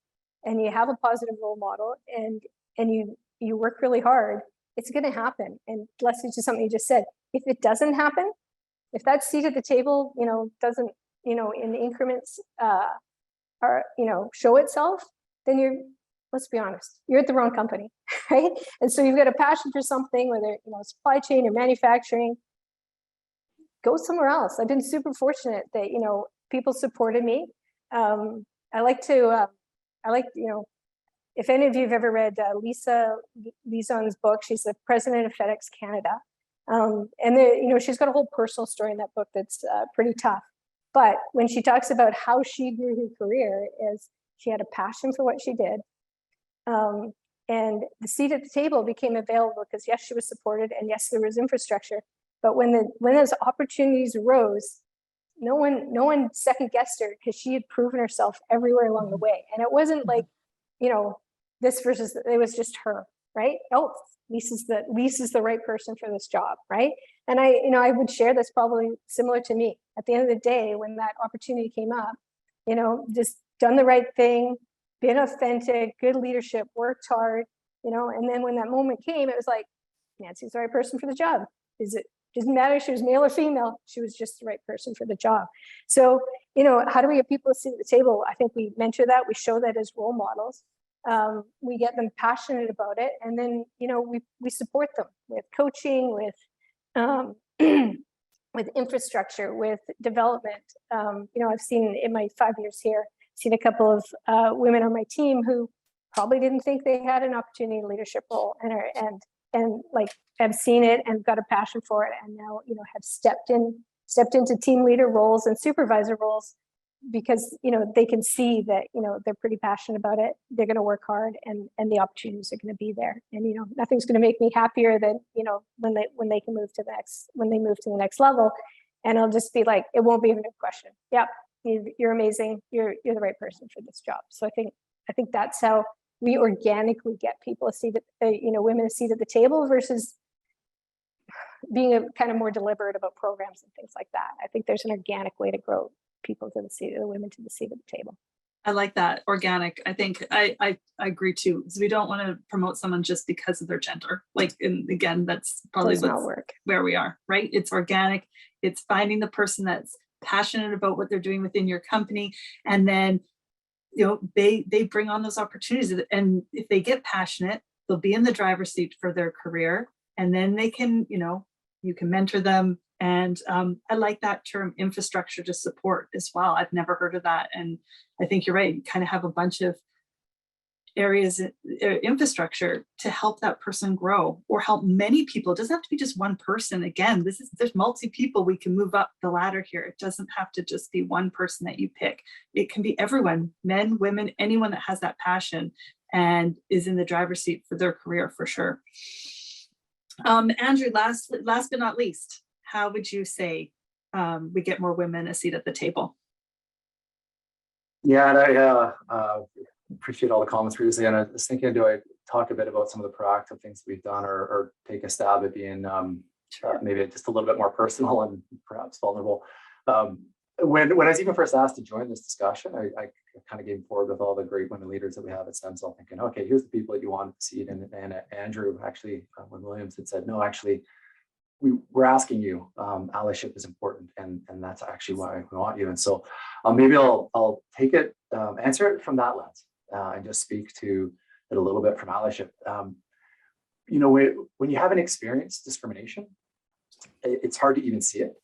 and you have a positive role model, and you work really hard, it's going to happen. And Leslie, just something you just said, if it doesn't happen, if that seat at the table doesn't in increments show itself, then let's be honest, you're at the wrong company, right? And so you've got a passion for something, whether supply chain or manufacturing, go somewhere else. I've been super fortunate that people supported me. I like if any of you have ever read Lisa Lizon's book, she's the president of FedEx Canada, and she's got a whole personal story in that book that's pretty tough. But when she talks about how she grew her career, is she had a passion for what she did. And the seat at the table became available because yes, she was supported, and yes, there was infrastructure. But when those opportunities arose, no one second guessed her, because she had proven herself everywhere along the way. And it wasn't like, this versus, it was just her. right? Oh, Lisa's the right person for this job, right? And I would share this, probably similar to me. At the end of the day, when that opportunity came up, just done the right thing, been authentic, good leadership, worked hard, and then when that moment came, it was like, Nancy's the right person for the job. Doesn't matter if she was male or female, she was just the right person for the job. So, how do we get people to sit at the table? I think we mentor that, we show that as role models. We get them passionate about it, and then we support them with coaching, with with infrastructure, with development. I've seen in my 5 years here, seen a couple of women on my team who probably didn't think they had an opportunity in a leadership role, and like have seen it and got a passion for it, and now have stepped into team leader roles and supervisor roles, because they can see that they're pretty passionate about it, they're going to work hard, and the opportunities are going to be there, and nothing's going to make me happier than when they can move to the next level, and I'll just be like, it won't be even a question. Yep, you're amazing, you're the right person for this job. So I think that's how we organically get people a seat women a seat at the table, versus being a kind of more deliberate about programs and things like that. I think there's an organic way to grow people to the seat, the women to the seat at the table. I like that, organic. I think I agree too, because we don't want to promote someone just because of their gender. And again, that's probably where we are, right? It's organic. It's finding the person that's passionate about what they're doing within your company, and then they bring on those opportunities, and if they get passionate, they'll be in the driver's seat for their career, and then they can you can mentor them. And I like that term, infrastructure to support, as well. I've never heard of that, and I think you're right. You kind of have a bunch of areas, infrastructure to help that person grow, or help many people. It doesn't have to be just one person. Again, there's multi people we can move up the ladder here. It doesn't have to just be one person that you pick. It can be everyone, men, women, anyone that has that passion and is in the driver's seat for their career, for sure. Andrew, last but not least, how would you say we get more women a seat at the table? Yeah, and I appreciate all the comments previously. And I was thinking, do I talk a bit about some of the proactive things we've done, or take a stab at being maybe just a little bit more personal and perhaps vulnerable? When I was even first asked to join this discussion, I kind of came forward with all the great women leaders that we have at Stem Cell, thinking, okay, here's the people that you want to see it. And Andrew, actually, when Williams had said, no, actually, we're asking you, allyship is important, and that's actually why we want you. And so maybe I'll take it, answer it from that lens, and just speak to it a little bit from allyship. When you haven't experienced discrimination, it's hard to even see it.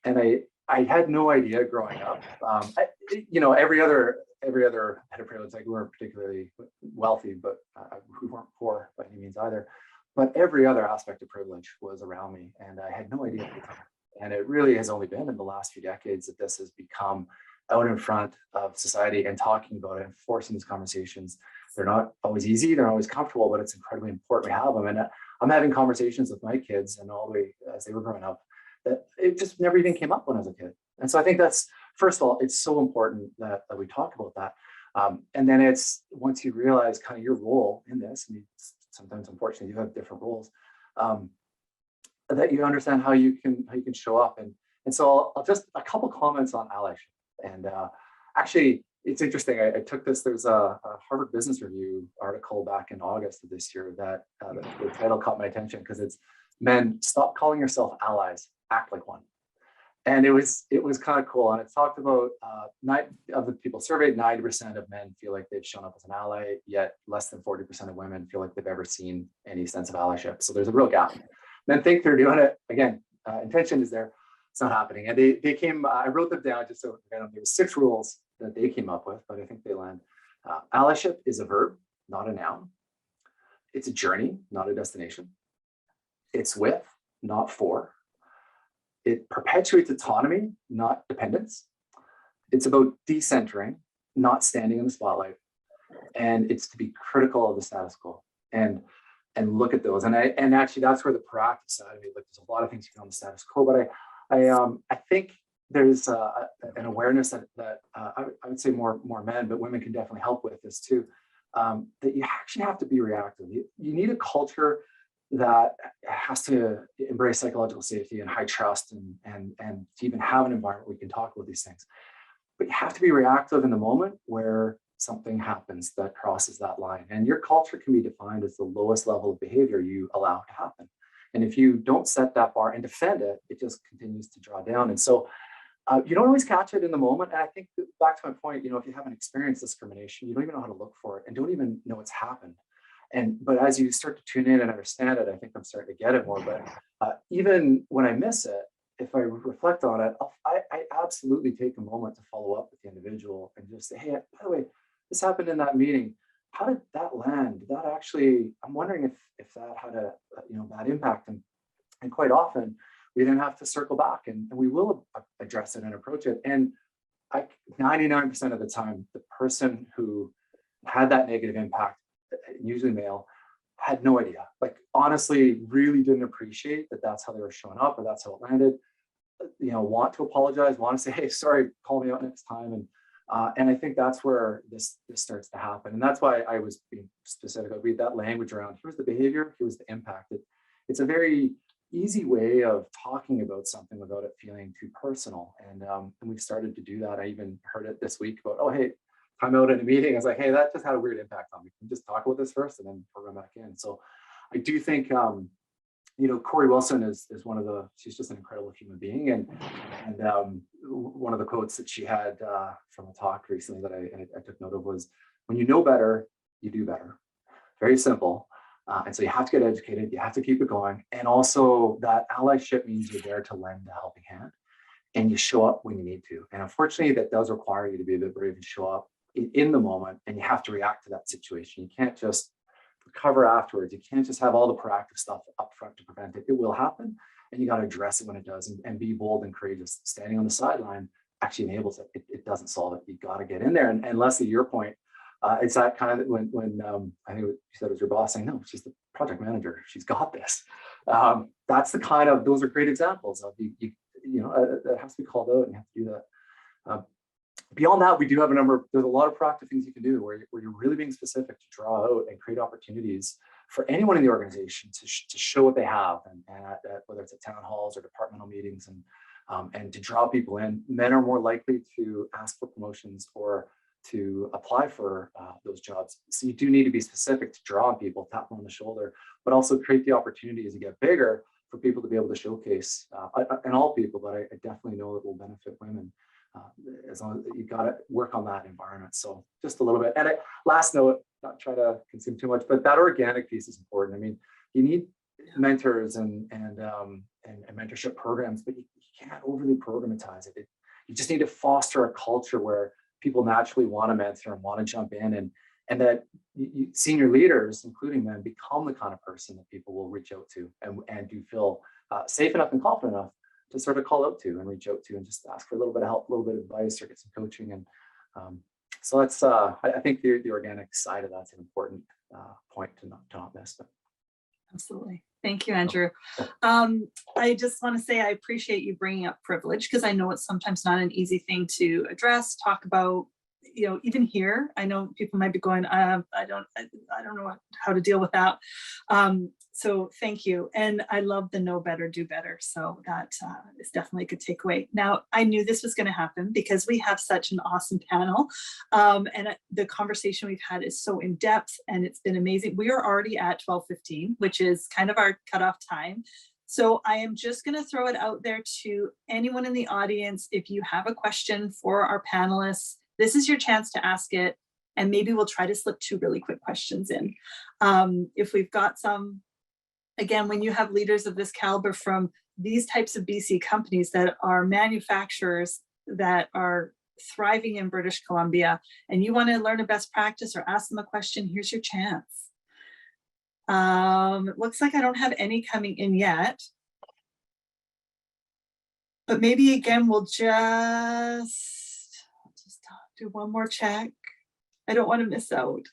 And I had no idea growing up. Every other head of privilege, like, we weren't particularly wealthy, but we weren't poor by any means either. But every other aspect of privilege was around me, and I had no idea at the time. And it really has only been in the last few decades that this has become out in front of society, and talking about it and forcing these conversations. They're not always easy, they're not always comfortable, but it's incredibly important we have them. And I'm having conversations with my kids, and all the way as they were growing up, that it just never even came up when I was a kid. And so I think that's, first of all, it's so important that we talk about that. And then it's, once you realize kind of your role in this, and sometimes unfortunately you have different roles, that you understand how you can show up. And so I'll just, a couple comments on allyship. And actually, it's interesting. I took this. There's a Harvard Business Review article back in August of this year that the title caught my attention, because it's "Men, Stop Calling Yourself Allies, Act Like One." And it was kind of cool. And it talked about 9 of the people surveyed, 90% of men feel like they've shown up as an ally, yet less than 40% of women feel like they've ever seen any sense of allyship. So there's a real gap. Men think they're doing it. Again, intention is there. It's not happening. And they came, I wrote them down just so there were 6 rules that they came up with, but I think they land. Allyship is a verb, not a noun. It's a journey, not a destination. It's with, not for. It perpetuates autonomy, not dependence. It's about decentering, not standing in the spotlight. And it's to be critical of the status quo and look at those. And actually that's where the proactive side of it, like, there's a lot of things you can on the status quo, but I think there's an awareness that I would say more men, but women can definitely help with this too. that you actually have to be reactive. You need a culture that has to embrace psychological safety and high trust and to even have an environment where we can talk about these things. But you have to be reactive in the moment where something happens that crosses that line. And your culture can be defined as the lowest level of behavior you allow to happen. And if you don't set that bar and defend it, it just continues to draw down. And so you don't always catch it in the moment. And I think back to my point, if you haven't experienced discrimination, you don't even know how to look for it and don't even know it's happened. But as you start to tune in and understand it, I think I'm starting to get it more. But even when I miss it, if I reflect on it, I absolutely take a moment to follow up with the individual and just say, hey, by the way, this happened in that meeting. How did that land? Did that actually, I'm wondering if that had a bad impact. And quite often we then have to circle back and we will address it and approach it. And 99% of the time, the person who had that negative impact, usually male, had no idea. Like honestly, really didn't appreciate that that's how they were showing up or that's how it landed. Want to apologize, want to say, hey, sorry, call me out next time. And I think that's where this starts to happen. And that's why I was being specific. I read that language around, here's the behavior, here's the impact. It's a very easy way of talking about something without it feeling too personal. And we've started to do that. I even heard it this week about, oh, hey, I'm out in a meeting. I was like, hey, that just had a weird impact on me. Can we just talk about this first and then program back in? So I do think, Corey Wilson is one of she's just an incredible human being. And one of the quotes that she had from a talk recently that I took note of was, when you know better, you do better. Very simple. And so you have to get educated, you have to keep it going. And also that allyship means you're there to lend a helping hand and you show up when you need to. And unfortunately, that does require you to be a bit brave and show up in the moment, and you have to react to that situation. You can't just recover afterwards. You can't just have all the proactive stuff up front to prevent it. It will happen, and you got to address it when it does and be bold and courageous. Standing on the sideline actually enables it. It doesn't solve it. You got to get in there. And Leslie, your point, it's that kind of when I think you said it was your boss saying, no, she's the project manager. She's got this. That's the kind of, those are great examples of that has to be called out and you have to do that. Beyond that, we do have there's a lot of proactive things you can do where you're really being specific to draw out and create opportunities for anyone in the organization to show what they have, and whether it's at town halls or departmental meetings, and to draw people in. Men are more likely to ask for promotions or to apply for those jobs. So you do need to be specific to draw on people, tap them on the shoulder, but also create the opportunity as you get bigger for people to be able to showcase, and all people, but I definitely know it will benefit women. As long as you got to work on that environment. So just a little bit. And last note, not try to consume too much, but that organic piece is important. I mean, you need mentors and mentorship programs, but you can't overly programatize it. You just need to foster a culture where people naturally want to mentor and want to jump in, and that senior leaders, including men, become the kind of person that people will reach out to and do feel safe enough and confident enough to sort of call out to and reach out to and just ask for a little bit of help, a little bit of advice, or get some coaching. And so that's, I think the organic side of that's an important point to not miss. But. Absolutely. Thank you, Andrew. I just want to say I appreciate you bringing up privilege, because I know it's sometimes not an easy thing to address, talk about. Even here, I know people might be going, I don't know how to deal with that. So thank you. And I love the know better, do better. So that is definitely a good takeaway. Now, I knew this was going to happen because we have such an awesome panel. And the conversation we've had is so in depth and it's been amazing. We are already at 12:15, which is kind of our cutoff time. So I am just going to throw it out there to anyone in the audience. If you have a question for our panelists, this is your chance to ask it, and maybe we'll try to slip 2 really quick questions in. If we've got some, again, when you have leaders of this caliber from these types of BC companies that are manufacturers that are thriving in British Columbia, and you want to learn a best practice or ask them a question, here's your chance. It looks like I don't have any coming in yet. But maybe again, we'll just do one more check. I don't want to miss out.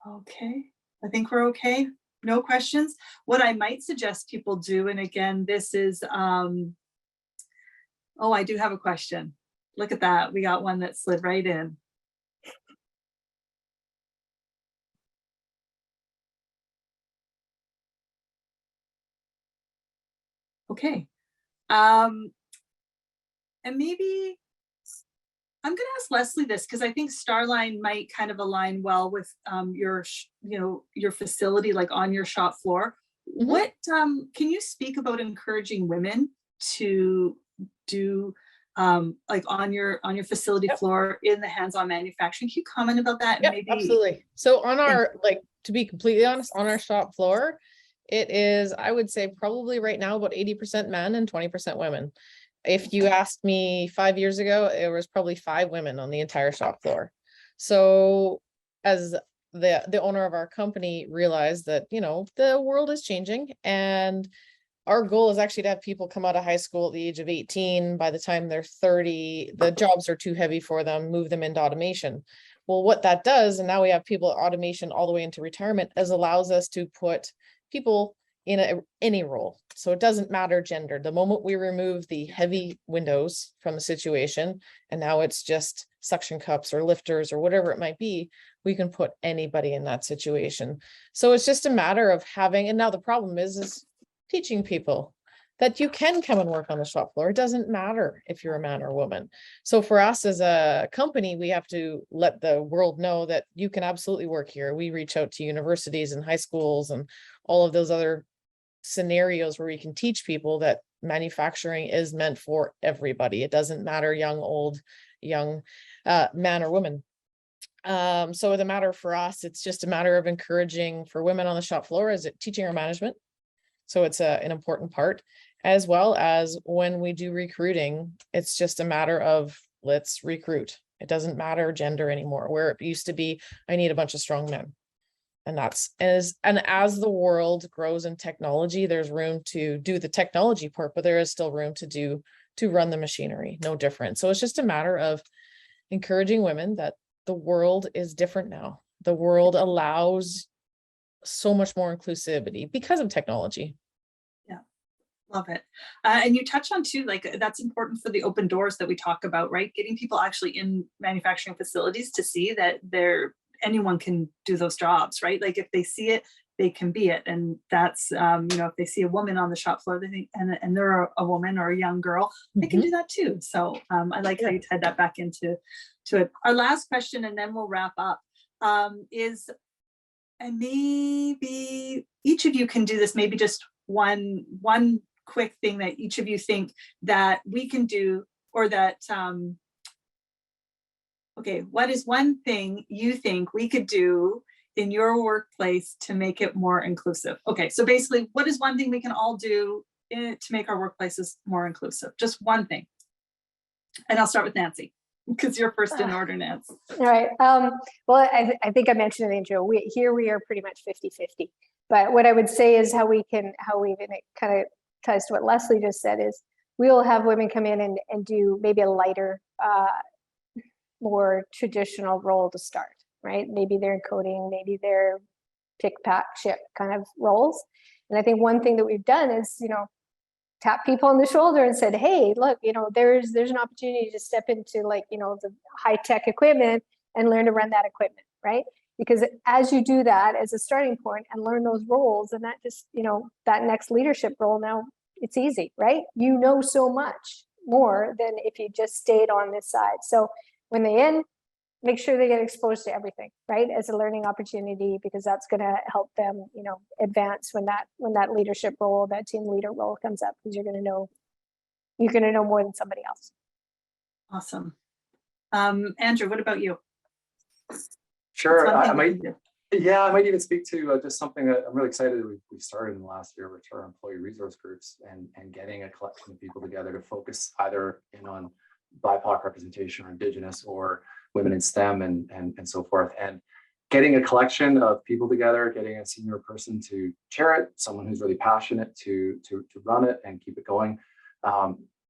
Okay, I think we're okay. No questions. What I might suggest people do, and again, this is, oh, I do have a question. Look at that. We got one that slid right in. Okay. And maybe I'm going to ask Leslie this because I think Starline might kind of align well with your facility, like on your shop floor. Mhm. What can you speak about encouraging women to do like on your facility Yep. floor in the hands-on manufacturing? Can you comment about that? And Yep, maybe absolutely. So on our, like, to be completely honest, on our shop floor, it is, I would say probably right now about 80% men and 20% women. If you asked me 5 years ago, it was probably 5 women on the entire shop floor. So as the owner of our company realized that, you know, the world is changing, and our goal is actually to have people come out of high school at the age of 18. By the time they're 30, the jobs are too heavy for them, move them into automation. Well, what that does, and now we have people at automation all the way into retirement, is allows us to put people in any role. So it doesn't matter gender. The moment we remove the heavy windows from the situation, and now it's just suction cups or lifters or whatever it might be, we can put anybody in that situation. So it's just a matter of having, and now the problem is teaching people that you can come and work on the shop floor. It doesn't matter if you're a man or woman. So for us as a company, we have to let the world know that you can absolutely work here. We reach out to universities and high schools and all of those other scenarios where we can teach people that manufacturing is meant for everybody. It doesn't matter young, old, young, man or woman. So the matter for us, it's just a matter of encouraging for women on the shop floor, is it teaching our management. So it's an important part, as well as when we do recruiting, it's just a matter of let's recruit. It doesn't matter gender anymore, where it used to be, I need a bunch of strong men. And as the world grows in technology, there's room to do the technology part, but there is still room to run the machinery, no different. So it's just a matter of encouraging women that the world is different now. The world allows so much more inclusivity because of technology. love it. And you touched on too, like that's important for the open doors that we talk about, right? Getting people actually in manufacturing facilities to see that anyone can do those jobs, right? Like if they see it, they can be it. And that's, if they see a woman on the shop floor, they think, and they're a woman or a young girl, they can do that too. So I like how you tied that back into it. Our last question, and then we'll wrap up, is, and maybe each of you can do this, maybe just one quick thing that each of you think that we can do, or that, okay, what is one thing you think we could do in your workplace to make it more inclusive? Okay, so basically, what is one thing we can all do to make our workplaces more inclusive? Just one thing. And I'll start with Nancy, because you're first in order, Nancy. All right. Well, I think I mentioned in the intro, we are pretty much 50-50. But what I would say is how we've, and it kind of ties to what Leslie just said, is we'll have women come in and do maybe a lighter, more traditional role to start, right? Maybe they're in coding, maybe they're pick, pack, ship kind of roles. And I think one thing that we've done is, tap people on the shoulder and said, hey, look, there's an opportunity to step into the high tech equipment and learn to run that equipment, right? Because as you do that as a starting point and learn those roles, and that just, that next leadership role, now it's easy, right? So much more than if you just stayed on this side. So when they end, make sure they get exposed to everything, right? As a learning opportunity, because that's going to help them, advance when that leadership role, that team leader role comes up, because you're going to know more than somebody else. Awesome. Andrew, what about you? Sure. I might even speak to just something that I'm really excited that we've started in the last year, which are employee resource groups, and getting a collection of people together to focus either in on BIPOC representation or Indigenous or women in STEM and so forth. And getting a collection of people together, getting a senior person to chair it, someone who's really passionate to run it and keep it going.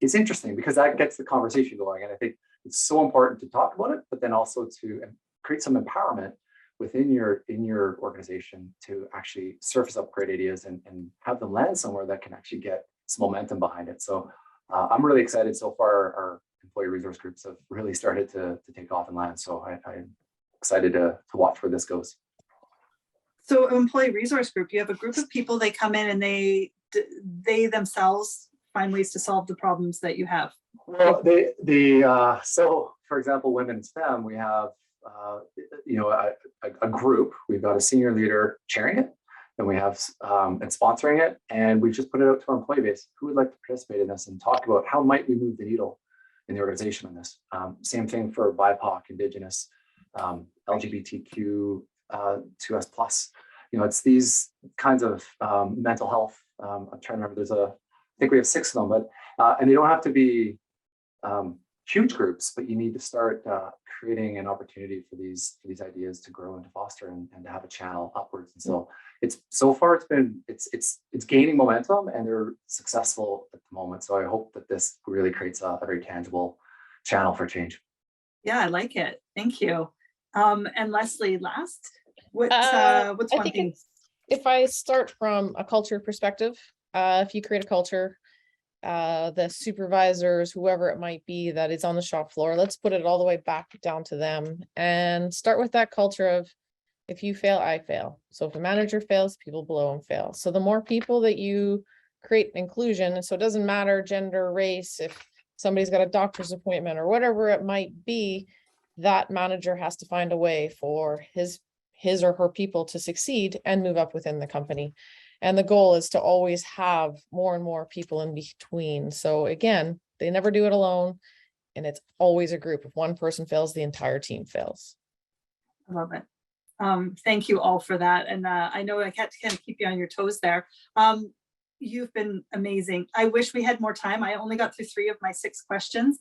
It's interesting because that gets the conversation going. And I think it's so important to talk about it, but then also to create some empowerment within your organization to actually surface up great ideas and have them land somewhere that can actually get some momentum behind it. So I'm really excited so far. Our employee resource groups have really started to take off and land. So I'm excited to watch where this goes. So employee resource group, you have a group of people, they come in and they themselves find ways to solve the problems that you have? Well, so for example, Women's STEM, we have, a group. We've got a senior leader chairing it, and we have and sponsoring it, and we just put it out to our employee base. Who would like to participate in this and talk about how might we move the needle in the organization on this? Same thing for BIPOC, Indigenous, LGBTQ, 2S plus. It's these kinds of mental health. I'm trying to remember. I think we have 6 of them, but and they don't have to be huge groups, but you need to start creating an opportunity for these ideas to grow and to foster and to have a channel upwards. And so it's gaining momentum, and they're successful at the moment. So I hope that this really creates a very tangible channel for change. Yeah, I like it. Thank you. And Leslie, last, what's I one think thing? if I start from a culture perspective, if you create a culture, the supervisors, whoever it might be that is on the shop floor, let's put it all the way back down to them and start with that culture of, if you fail, I fail. So if a manager fails, people below him fail. So the more people that you create inclusion, and so it doesn't matter gender, race, if somebody's got a doctor's appointment or whatever it might be, that manager has to find a way for his or her people to succeed and move up within the company. And the goal is to always have more and more people in between. So again, they never do it alone, and it's always a group. If one person fails, the entire team fails. I love it. Thank you all for that. And I know I can't kind of keep you on your toes there. You've been amazing. I wish we had more time. I only got through 3 of my 6 questions.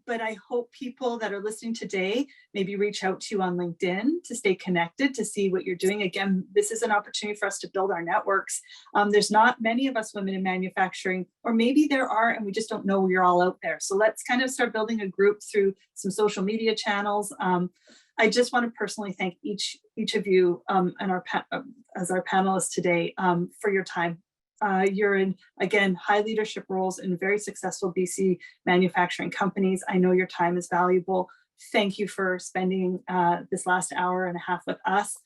But I hope people that are listening today maybe reach out to you on LinkedIn to stay connected, to see what you're doing. Again, this is an opportunity for us to build our networks. There's not many of us women in manufacturing, or maybe there are, and we just don't know you're all out there. So let's kind of start building a group through some social media channels. I just want to personally thank each of you and as our panelists today for your time. You're in, again, high leadership roles in very successful BC manufacturing companies. I know your time is valuable. Thank you for spending this last hour and a half with us.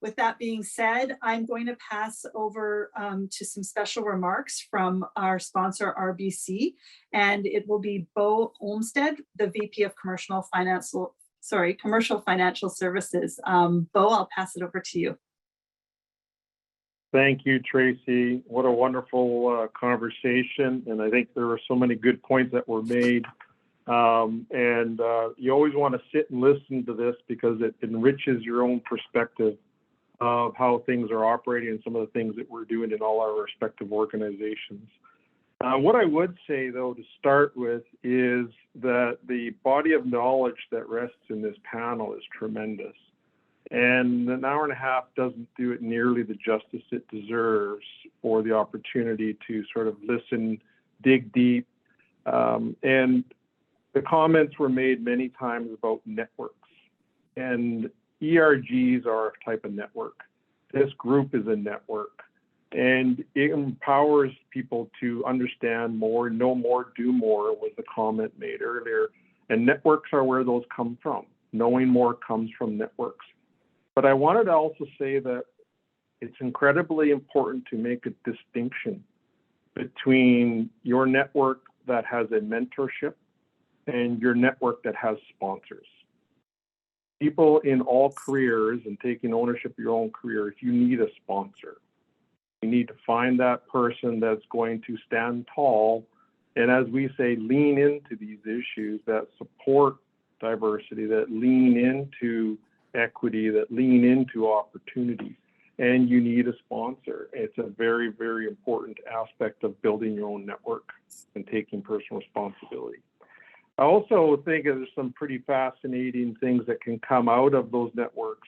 With that being said, I'm going to pass over to some special remarks from our sponsor, RBC, and it will be Bo Olmsted, the VP of Commercial Financial Services. Bo, I'll pass it over to you. Thank you, Tracy. What a wonderful conversation. And I think there were so many good points that were made. You always want to sit and listen to this because it enriches your own perspective of how things are operating and some of the things that we're doing in all our respective organizations. What I would say, though, to start with is that the body of knowledge that rests in this panel is tremendous. And an hour and a half doesn't do it nearly the justice it deserves for the opportunity to sort of listen, dig deep. And the comments were made many times about networks. And ERGs are a type of network. This group is a network. And it empowers people to understand more, know more, do more, was the comment made earlier. And networks are where those come from. Knowing more comes from networks. But I wanted to also say that it's incredibly important to make a distinction between your network that has a mentorship and your network that has sponsors. People in all careers and taking ownership of your own career, you need a sponsor. You need to find that person that's going to stand tall and, as we say, lean into these issues that support diversity, that lean into equity, that lean into opportunity, and you need a sponsor. It's a very, very important aspect of building your own network and taking personal responsibility. I also think there's some pretty fascinating things that can come out of those networks.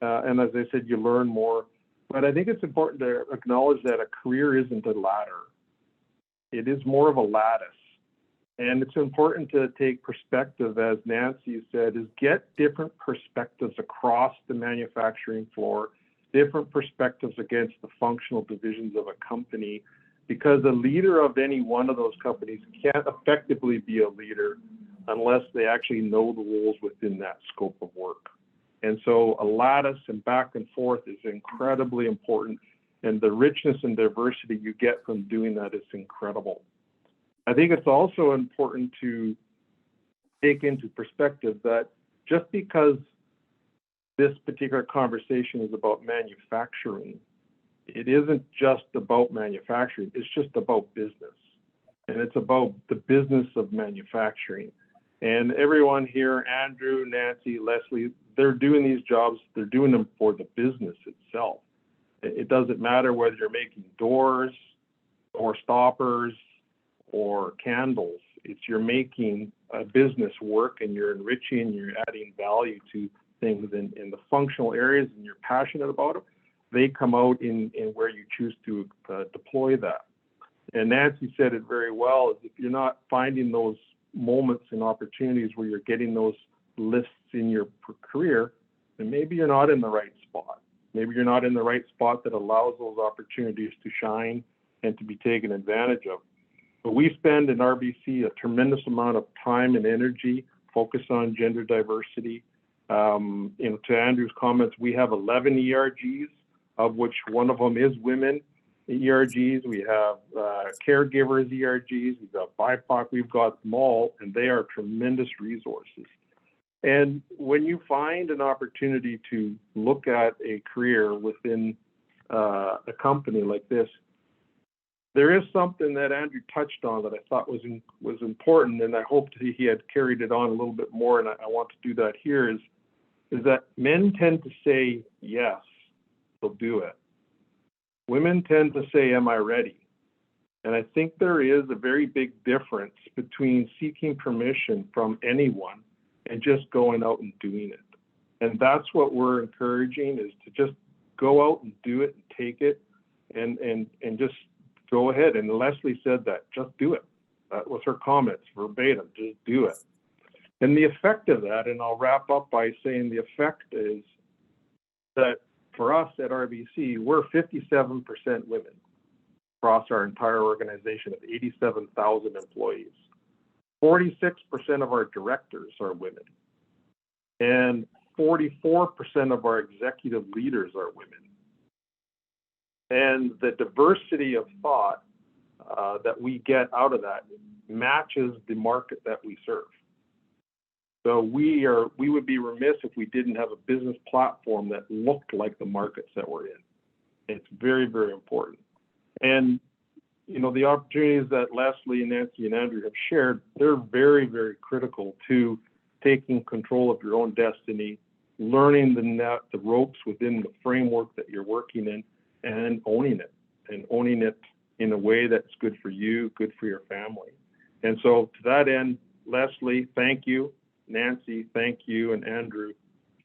And as I said, you learn more. But I think it's important to acknowledge that a career isn't a ladder. It is more of a lattice. And it's important to take perspective, as Nancy said, is get different perspectives across the manufacturing floor, different perspectives against the functional divisions of a company, because the leader of any one of those companies can't effectively be a leader unless they actually know the rules within that scope of work. And so a lattice and back and forth is incredibly important. And the richness and diversity you get from doing that is incredible. I think it's also important to take into perspective that just because this particular conversation is about manufacturing, it isn't just about manufacturing, it's just about business. And it's about the business of manufacturing. And everyone here, Andrew, Nancy, Leslie, they're doing these jobs, they're doing them for the business itself. It doesn't matter whether you're making doors or stoppers or candles. It's you're making a business work and you're enriching, you're adding value to things in the functional areas and you're passionate about them. They come out in where you choose to deploy that. And Nancy said it very well, is if you're not finding those moments and opportunities where you're getting those lifts in your career, then maybe you're not in the right spot. Maybe you're not in the right spot that allows those opportunities to shine and to be taken advantage of. But we spend in RBC a tremendous amount of time and energy focused on gender diversity. To Andrew's comments, we have 11 ERGs, of which one of them is women ERGs. We have caregivers ERGs. We've got BIPOC. We've got them all, and they are tremendous resources. And when you find an opportunity to look at a career within a company like this, there is something that Andrew touched on that I thought was important, and I hoped he had carried it on a little bit more, and I want to do that here, is that men tend to say yes, they'll do it. Women tend to say, am I ready? And I think there is a very big difference between seeking permission from anyone and just going out and doing it. And that's what we're encouraging, is to just go out and do it and take it and just go ahead. And Leslie said that, just do it. That was her comments, verbatim, just do it. And the effect of that, and I'll wrap up by saying the effect is that for us at RBC, we're 57% women across our entire organization of 87,000 employees. 46% of our directors are women, and 44% of our executive leaders are women. And the diversity of thought that we get out of that matches the market that we serve. So we would be remiss if we didn't have a business platform that looked like the markets that we're in. It's very, very important. And the opportunities that Leslie, Nancy, and Andrew have shared, they're very, very critical to taking control of your own destiny, learning the ropes within the framework that you're working in, and owning it in a way that's good for you, good for your family. And so to that end, Leslie, thank you. Nancy, thank you. And Andrew,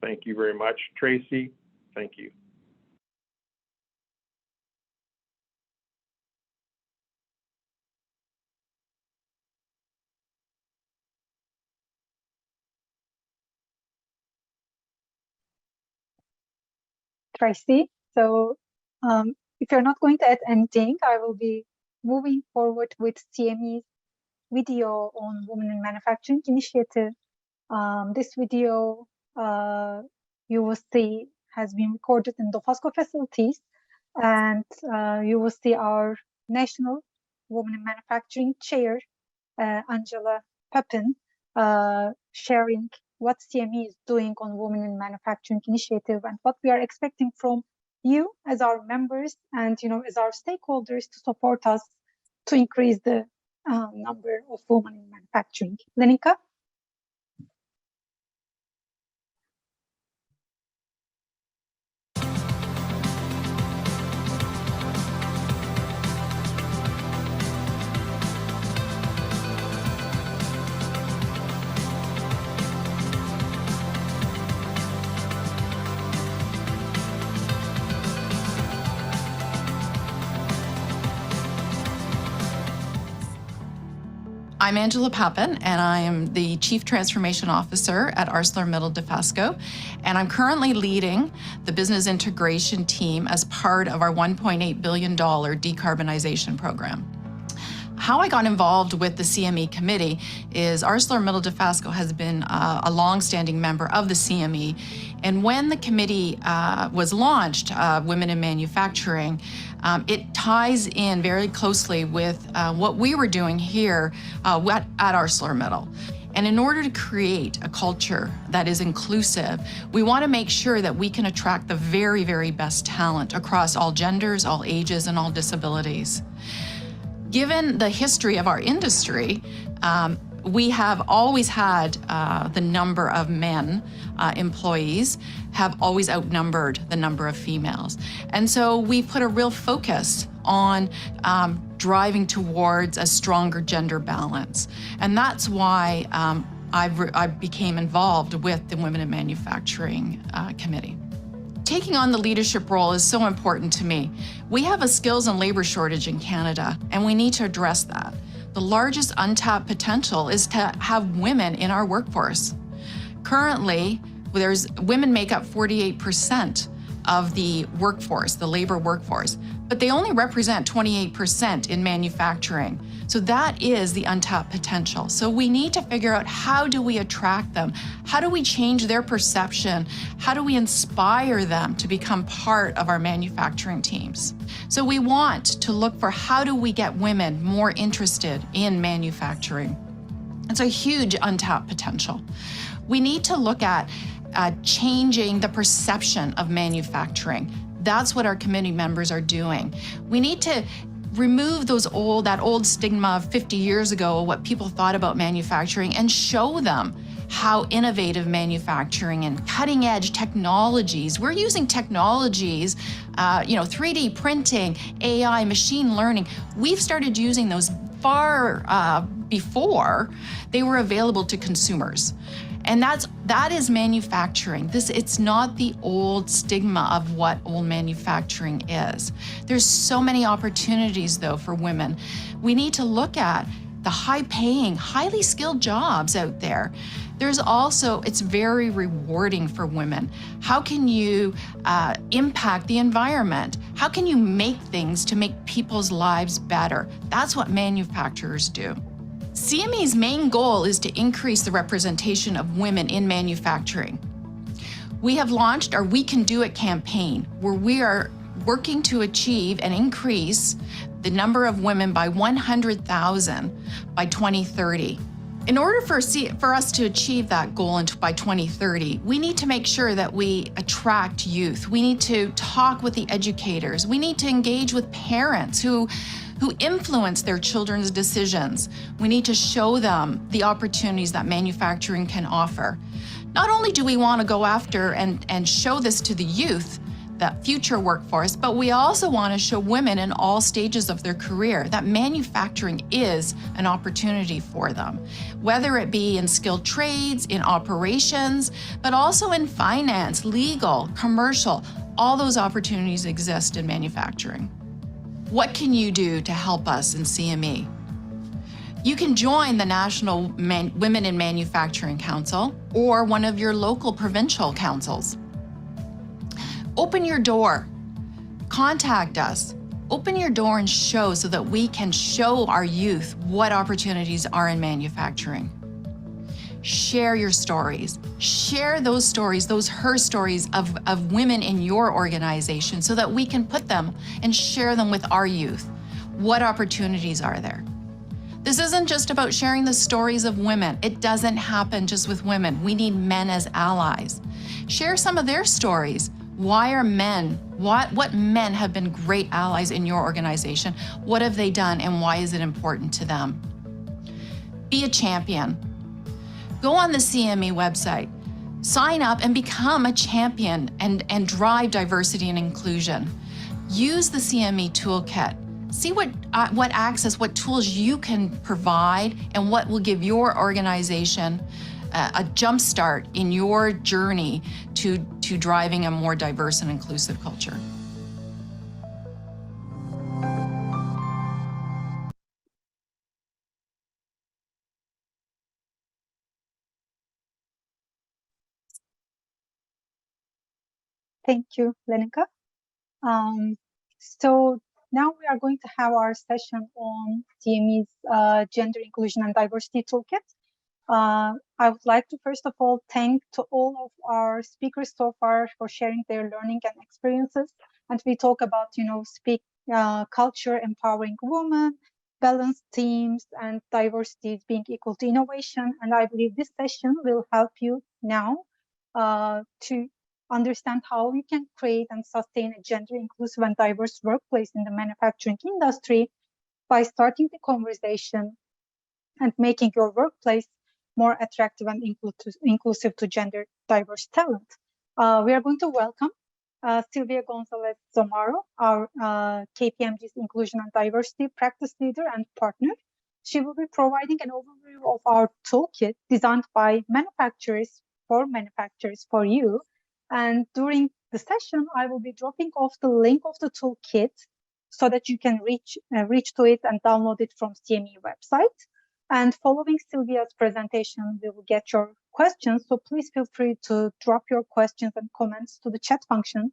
thank you very much. Tracy, thank you. Tracy. So if you're not going to add anything, I will be moving forward with CME's video on Women in Manufacturing initiative. This video you will see has been recorded in the Dofasco facilities, and you will see our National Women in Manufacturing Chair, Angela Pepin, sharing what CME is doing on Women in Manufacturing initiative and what we are expecting from you as our members and as our stakeholders to support us to increase the number of women in manufacturing. Lenika? I'm Angela Papin, and I am the Chief Transformation Officer at ArcelorMittal Dofasco, and I'm currently leading the business integration team as part of our $1.8 billion decarbonization program. How I got involved with the CME committee is ArcelorMittal Dofasco has been a longstanding member of the CME. And when the committee was launched, Women in Manufacturing, it ties in very closely with what we were doing here at ArcelorMittal. And in order to create a culture that is inclusive, we want to make sure that we can attract the very, very best talent across all genders, all ages, and all disabilities. Given the history of our industry, we have always had the number of men employees have always outnumbered the number of females. And so we put a real focus on driving towards a stronger gender balance. And that's why I became involved with the Women in Manufacturing Committee. Taking on the leadership role is so important to me. We have a skills and labor shortage in Canada, and we need to address that. The largest untapped potential is to have women in our workforce. Currently, women make up 48% of the workforce, the labor workforce, but they only represent 28% in manufacturing. So that is the untapped potential. So we need to figure out, how do we attract them? How do we change their perception? How do we inspire them to become part of our manufacturing teams? So we want to look for, how do we get women more interested in manufacturing? It's a huge untapped potential. We need to look at changing the perception of manufacturing. That's what our committee members are doing. We need to remove that old stigma of 50 years ago, what people thought about manufacturing, and show them how innovative manufacturing and cutting edge technologies. We're using technologies, 3D printing, AI, machine learning. We've started using those far before they were available to consumers. And that is manufacturing. It's not the old stigma of what old manufacturing is. There's so many opportunities though for women. We need to look at the high-paying, highly skilled jobs out there. There's also, it's very rewarding for women. How can you impact the environment? How can you make things to make people's lives better? That's what manufacturers do. CME's main goal is to increase the representation of women in manufacturing. We have launched our We Can Do It campaign, where we are working to achieve and increase the number of women by 100,000 by 2030. In order for us to achieve that goal by 2030, we need to make sure that we attract youth. We need to talk with the educators. We need to engage with parents who influence their children's decisions. We need to show them the opportunities that manufacturing can offer. Not only do we want to go after and show this to the youth, that future workforce, but we also want to show women in all stages of their career that manufacturing is an opportunity for them, whether it be in skilled trades, in operations, but also in finance, legal, commercial. All those opportunities exist in manufacturing. What can you do to help us in CME? You can join the National Women in Manufacturing Council or one of your local provincial councils. Open your door, contact us, open your door and show, so that we can show our youth what opportunities are in manufacturing. Share your stories. Share those stories, her stories of women in your organization, so that we can put them and share them with our youth. What opportunities are there? This isn't just about sharing the stories of women. It doesn't happen just with women. We need men as allies. Share some of their stories. Why are men, what men have been great allies in your organization? What have they done, and why is it important to them? Be a champion. Go on the CME website, sign up and become a champion and drive diversity and inclusion. Use the CME toolkit. See what access, what tools you can provide, and what will give your organization a jump start in your journey to driving a more diverse and inclusive culture. Thank you, Lenka. So Now we are going to have our session on CME's Gender Inclusion and Diversity Toolkit. I would like to first of all thank to all of our speakers so far for sharing their learning and experiences. And we talk about, culture empowering women, balanced teams, and diversity being equal to innovation. And I believe this session will help you now to understand how we can create and sustain a gender inclusive and diverse workplace in the manufacturing industry by starting the conversation and making your workplace more attractive and inclusive to gender diverse talent. We are going to welcome Silvia Gonzalez Zomaro, our KPMG's Inclusion and Diversity Practice Leader and Partner. She will be providing an overview of our toolkit designed by manufacturers for you. And during the session, I will be dropping off the link of the toolkit so that you can reach to it and download it from CME website. And following Silvia's presentation, we will get your questions. So please feel free to drop your questions and comments to the chat function.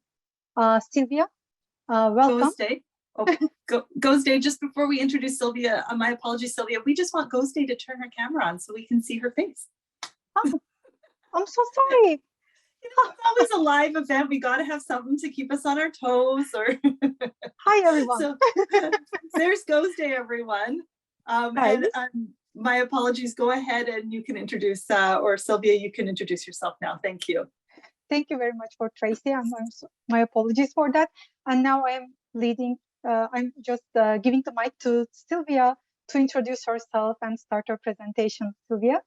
Silvia, welcome. Ghost Day. Oh, Ghost Day, just before we introduce Silvia, my apologies, Silvia, we just want Ghost Day to turn her camera on so we can see her face. Oh, I'm so sorry. It's always a live event. We got to have something to keep us on our toes. Or Hi, everyone. So, there's Ghost Day, everyone. And my apologies. Go ahead and you can introduce, or Silvia, you can introduce yourself now. Thank you. Thank you very much for Tracy. My apologies for that. And now I'm leading. I'm just giving the mic to Silvia to introduce herself and start her presentation. Silvia.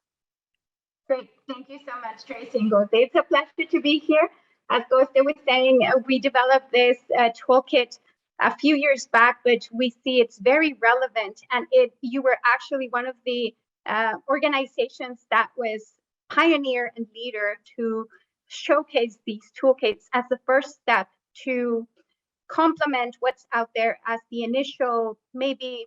Great. Thank you so much, Tracy and Ghost Day. It's a pleasure to be here. As Ghost Day was saying, we developed this toolkit a few years back, but we see it's very relevant. And you were actually one of the organizations that was pioneer and leader to showcase these toolkits as the first step to complement what's out there as the initial maybe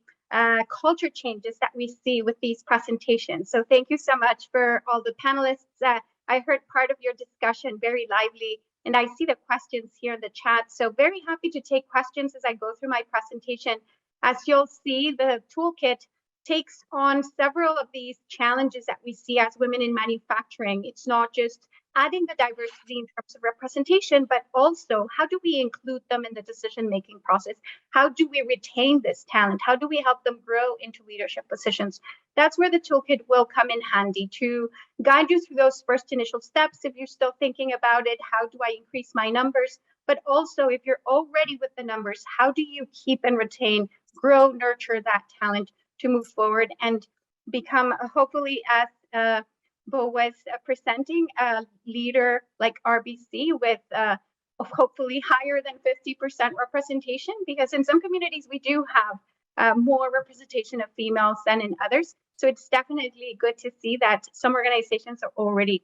culture changes that we see with these presentations. So thank you so much for all the panelists. I heard part of your discussion very lively, and I see the questions here in the chat. So very happy to take questions as I go through my presentation. As you'll see, the toolkit takes on several of these challenges that we see as women in manufacturing. It's not just adding the diversity in terms of representation, but also how do we include them in the decision-making process? How do we retain this talent? How do we help them grow into leadership positions? That's where the toolkit will come in handy to guide you through those first initial steps. If you're still thinking about it, how do I increase my numbers? But also if you're already with the numbers, how do you keep and retain, grow, nurture that talent to move forward and become hopefully, as Bo was presenting, a leader like RBC with hopefully higher than 50% representation, because in some communities we do have more representation of females than in others. So it's definitely good to see that some organizations are already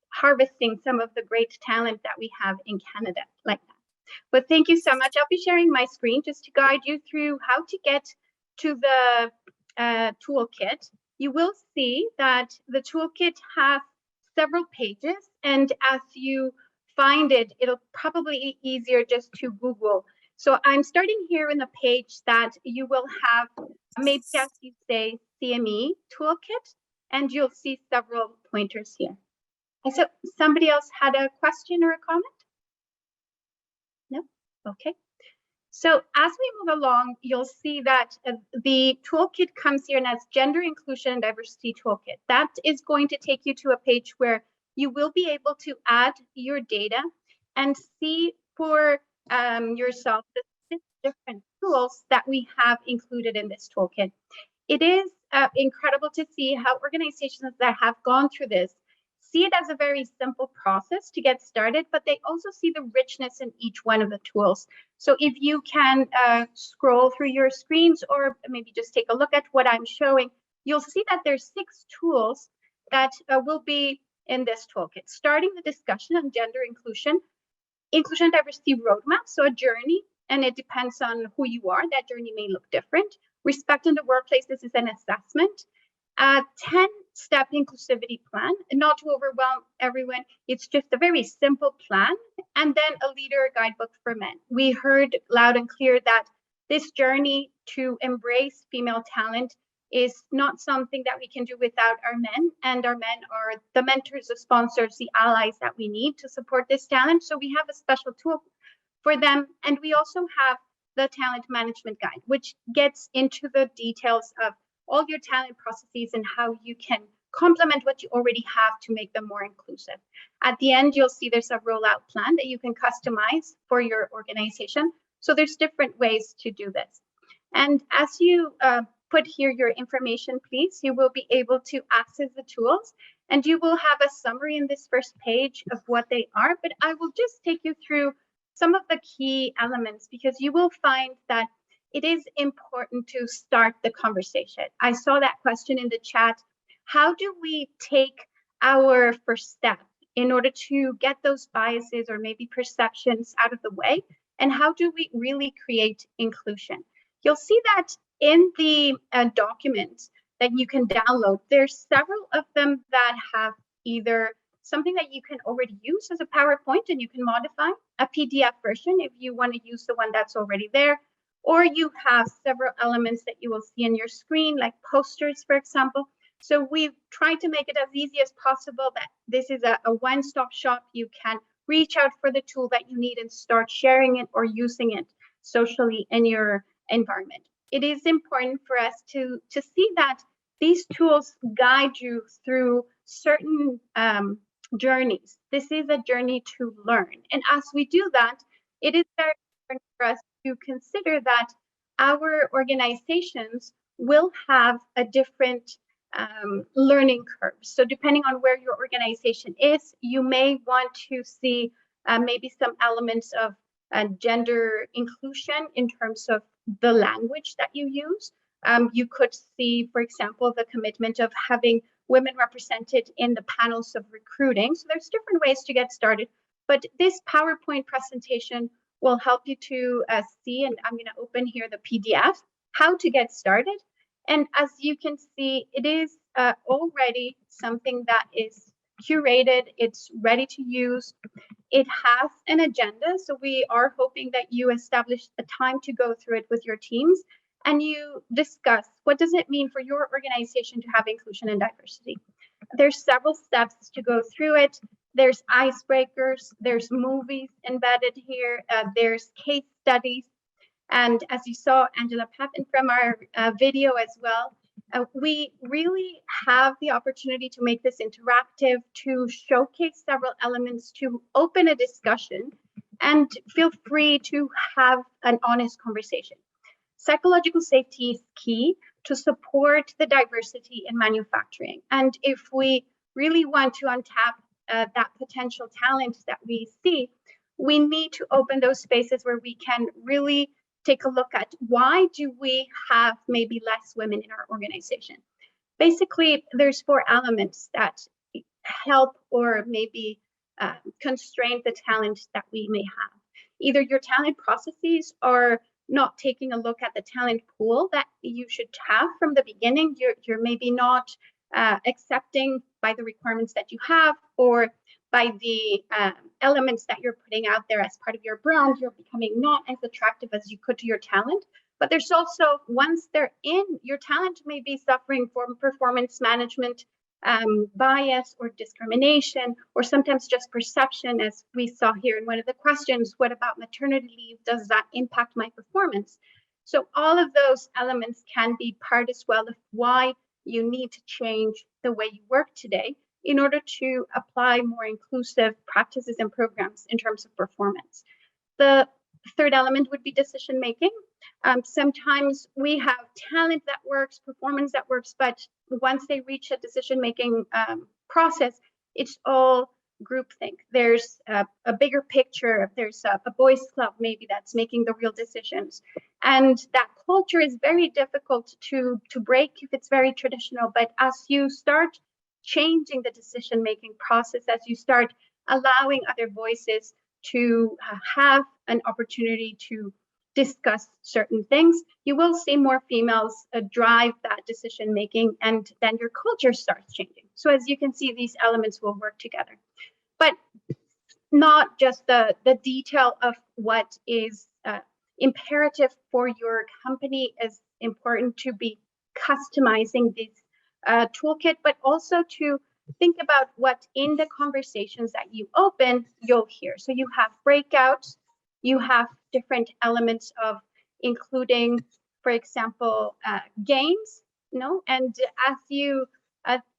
harvesting some of the great talent that we have in Canada like that. But thank you so much. I'll be sharing my screen just to guide you through how to get to the toolkit. You will see that the toolkit has several pages, and as you find it, it'll probably be easier just to Google. So I'm starting here in the page that you will have, maybe as you say, CME toolkit, and you'll see several pointers here. And so somebody else had a question or a comment? No? Okay. So as we move along, you'll see that the toolkit comes here and as Gender Inclusion and Diversity Toolkit. That is going to take you to a page where you will be able to add your data and see for yourself the 6 different tools that we have included in this toolkit. It is incredible to see how organizations that have gone through this see it as a very simple process to get started, but they also see the richness in each one of the tools. So if you can scroll through your screens or maybe just take a look at what I'm showing, you'll see that there's 6 tools that will be in this toolkit, starting the discussion on gender inclusion, inclusion and diversity roadmap, so a journey, and it depends on who you are. That journey may look different. Respect in the workplace, this is an assessment. 10-step inclusivity plan, and not to overwhelm everyone, it's just a very simple plan, and then a leader guidebook for men. We heard loud and clear that this journey to embrace female talent is not something that we can do without our men, and our men are the mentors, the sponsors, the allies that we need to support this talent. So we have a special tool for them. And we also have the talent management guide, which gets into the details of all your talent processes and how you can complement what you already have to make them more inclusive. At the end, you'll see there's a rollout plan that you can customize for your organization. So there's different ways to do this. And as you put here your information, please, you will be able to access the tools, and you will have a summary in this first page of what they are, but I will just take you through some of the key elements, because you will find that it is important to start the conversation. I saw that question in the chat. How do we take our first step in order to get those biases or maybe perceptions out of the way? And how do we really create inclusion? You'll see that in the documents that you can download, there's several of them that have either something that you can already use as a PowerPoint and you can modify, a PDF version if you want to use the one that's already there, or you have several elements that you will see on your screen, like posters, for example. So we've tried to make it as easy as possible that this is a one-stop shop. You can reach out for the tool that you need and start sharing it or using it socially in your environment. It is important for us to see that these tools guide you through certain journeys. This is a journey to learn. And as we do that, it is very important for us to consider that our organizations will have a different learning curve. So depending on where your organization is, you may want to see maybe some elements of gender inclusion in terms of the language that you use. You could see, for example, the commitment of having women represented in the panels of recruiting. So there's different ways to get started, but this PowerPoint presentation will help you to see, and I'm going to open here the PDF, how to get started. And as you can see, it is already something that is curated, it's ready to use. It has an agenda, so we are hoping that you establish a time to go through it with your teams and you discuss what does it mean for your organization to have inclusion and diversity. There's several steps to go through it. There's icebreakers, there's movies embedded here, there's case studies. And as you saw Angela Pappin from our video as well, we really have the opportunity to make this interactive, to showcase several elements, to open a discussion, and feel free to have an honest conversation. Psychological safety is key to support the diversity in manufacturing. And if we really want to untap that potential talent that we see, we need to open those spaces where we can really take a look at why do we have maybe less women in our organization. Basically, there's 4 elements that help or maybe constrain the talent that we may have. Either your talent processes are not taking a look at the talent pool that you should have from the beginning. You're maybe not accepting by the requirements that you have, or by the elements that you're putting out there as part of your brand, you're becoming not as attractive as you could to your talent. But there's also, once they're in, your talent may be suffering from performance management bias or discrimination, or sometimes just perception, as we saw here in one of the questions, what about maternity leave? Does that impact my performance? So all of those elements can be part as well of why you need to change the way you work today in order to apply more inclusive practices and programs in terms of performance. The third element would be decision making. Sometimes we have talent that works, performance that works, but once they reach a decision making process, it's all groupthink. There's a bigger picture. There's a boys club maybe that's making the real decisions, and that culture is very difficult to break if it's very traditional. But as you start changing the decision-making process, as you start allowing other voices to have an opportunity to discuss certain things, you will see more females drive that decision-making, and then your culture starts changing. So as you can see, these elements will work together. But not just the detail of what is imperative for your company is important to be customizing this toolkit, but also to think about what in the conversations that you open, you'll hear. So you have breakouts, you have different elements of including, for example, games, and as you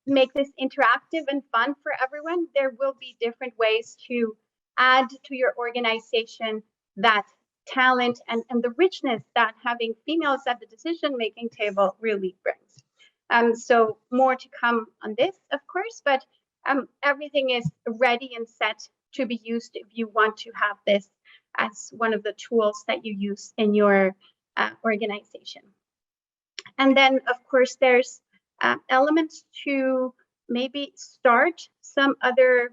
make this interactive and fun for everyone, there will be different ways to add to your organization that talent and the richness that having females at the decision-making table really brings. So more to come on this, of course, but everything is ready and set to be used if you want to have this as one of the tools that you use in your organization. And then, of course, there's elements to maybe start some other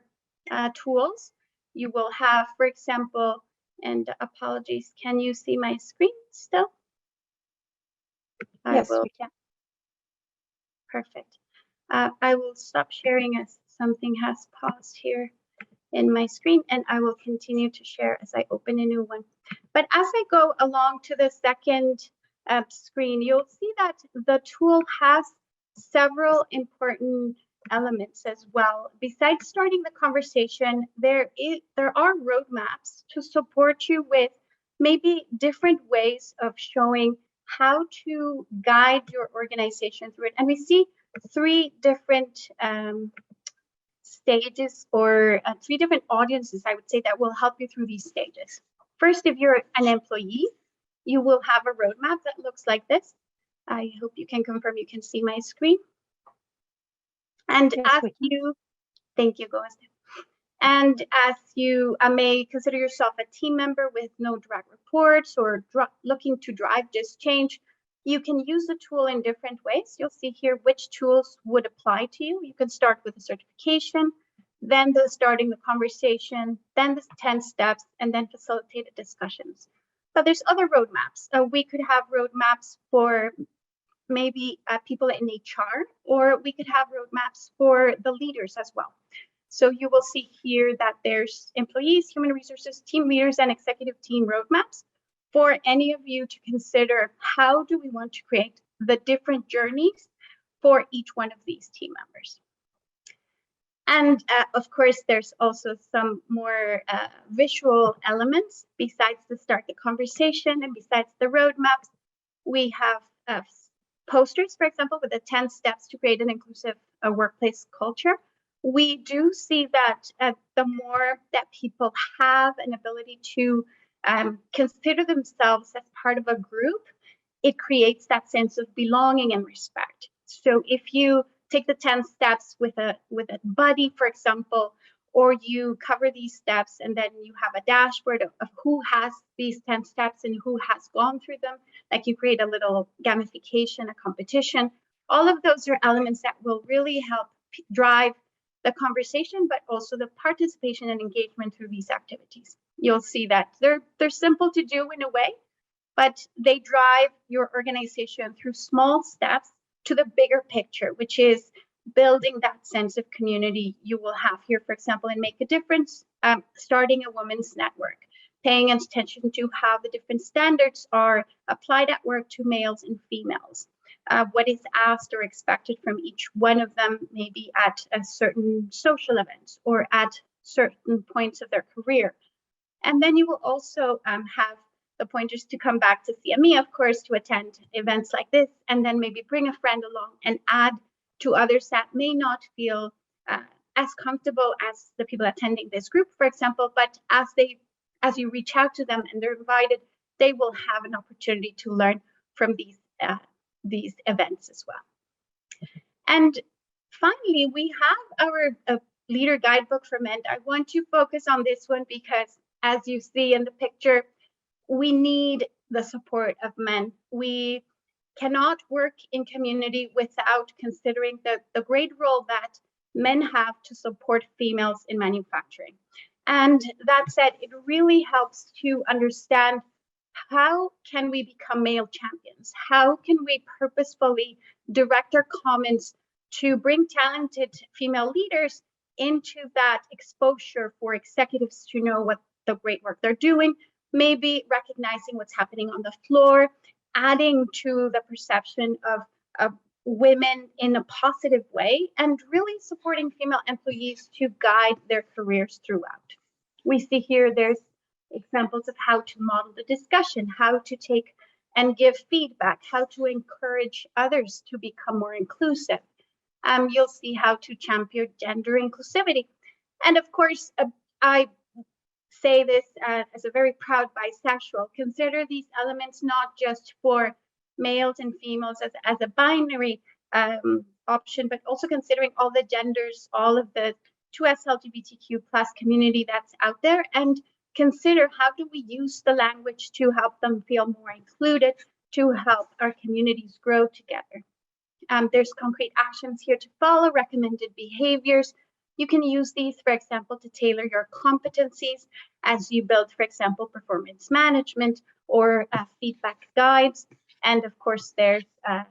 tools. You will have, for example, and apologies, can you see my screen still? Yes, we can. Perfect. I will stop sharing as something has paused here in my screen, and I will continue to share as I open a new one. But as I go along to the second screen, you'll see that the tool has several important elements as well. Besides starting the conversation, there are roadmaps to support you with maybe different ways of showing how to guide your organization through it. And we see three different stages or three different audiences, I would say, that will help you through these stages. First, if you're an employee, you will have a roadmap that looks like this. I hope you can confirm you can see my screen. And Yes, as you, thank you, Goaz. And as you may consider yourself a team member with no direct reports or looking to drive this change, you can use the tool in different ways. You'll see here which tools would apply to you. You can start with a certification, then starting the conversation, then the 10 steps, and then facilitated discussions. But there's other roadmaps. We could have roadmaps for maybe people in HR, or we could have roadmaps for the leaders as well. So you will see here that there's employees, human resources, team leaders, and executive team roadmaps for any of you to consider how do we want to create the different journeys for each one of these team members. And of course, there's also some more visual elements besides the start the conversation and besides the roadmaps. We have posters, for example, with the 10 steps to create an inclusive workplace culture. We do see that the more that people have an ability to consider themselves as part of a group, it creates that sense of belonging and respect. So if you take the 10 steps with a buddy, for example, or you cover these steps and then you have a dashboard of who has these 10 steps and who has gone through them, like you create a little gamification, a competition, all of those are elements that will really help drive the conversation, but also the participation and engagement through these activities. You'll see that they're simple to do in a way, but they drive your organization through small steps to the bigger picture, which is building that sense of community you will have here, for example, and Make a Difference, starting a women's network, paying attention to how the different standards are applied at work to males and females. What is asked or expected from each one of them, maybe at a certain social events or at certain points of their career. And then you will also have the pointers to come back to CME, of course, to attend events like this, and then maybe bring a friend along and add to others that may not feel as comfortable as the people attending this group, for example, but as you reach out to them and they're invited, they will have an opportunity to learn from these events as well. And finally, we have our leader guidebook for men. I want to focus on this one because, as you see in the picture, we need the support of men. We cannot work in community without considering the great role that men have to support females in manufacturing. And that said, it really helps to understand how can we become male champions? How can we purposefully direct our comments to bring talented female leaders into that exposure for executives to know what the great work they're doing, maybe recognizing what's happening on the floor, adding to the perception of women in a positive way, and really supporting female employees to guide their careers throughout. We see here there's examples of how to model the discussion, how to take and give feedback, how to encourage others to become more inclusive. You'll see how to champion gender inclusivity. And of course, I say this as a very proud bisexual, consider these elements not just for males and females as a binary option, but also considering all the genders, all of the 2S LGBTQ plus community that's out there, and consider how do we use the language to help them feel more included, to help our communities grow together. There's concrete actions here to follow, recommended behaviors. You can use these, for example, to tailor your competencies as you build, for example, performance management or feedback guides. And of course, there's a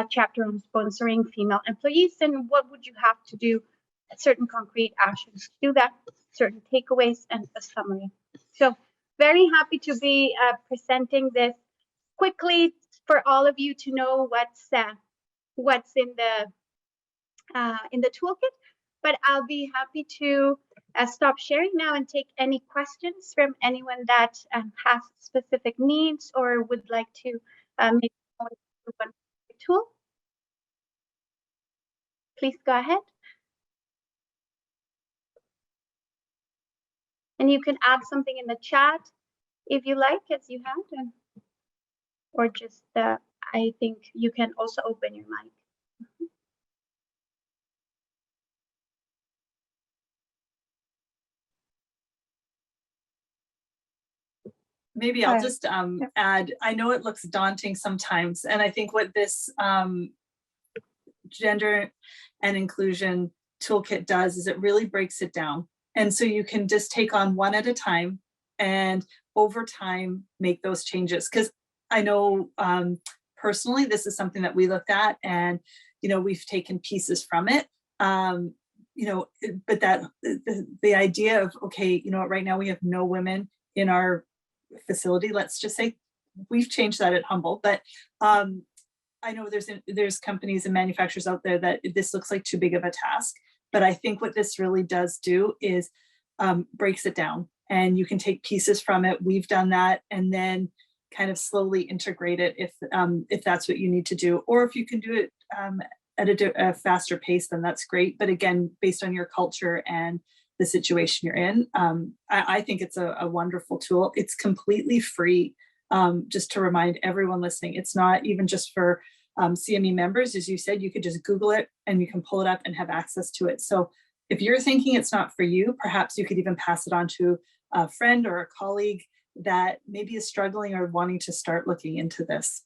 chapter on sponsoring female employees and what would you have to do, certain concrete actions to do that, certain takeaways, and a summary. So very happy to be presenting this quickly for all of you to know what's in the toolkit. But I'll be happy to stop sharing now and take any questions from anyone that has specific needs or would like to maybe go into one tool. Please go ahead. And you can add something in the chat if you like, as you have, or just I think you can also open your mic. Maybe I'll just add, I know it looks daunting sometimes, and I think what this gender and inclusion toolkit does is it really breaks it down. And so you can just take on one at a time and over time make those changes. Because I know personally, this is something that we looked at and, you know, we've taken pieces from it. You know, but that the idea of, okay, you know, right now we have no women in our facility, let's just say. We've changed that at Humble, but I know there's companies and manufacturers out there that this looks like too big of a task. But I think what this really does do is breaks it down, and you can take pieces from it. We've done that, and then kind of slowly integrate it if that's what you need to do, or if you can do it at a faster pace, then that's great. But again, based on your culture and the situation you're in, I think it's a wonderful tool. It's completely free. Just to remind everyone listening, it's not even just for CME members. As you said, you could just Google it and you can pull it up and have access to it. So if you're thinking it's not for you, perhaps you could even pass it on to a friend or a colleague that maybe is struggling or wanting to start looking into this.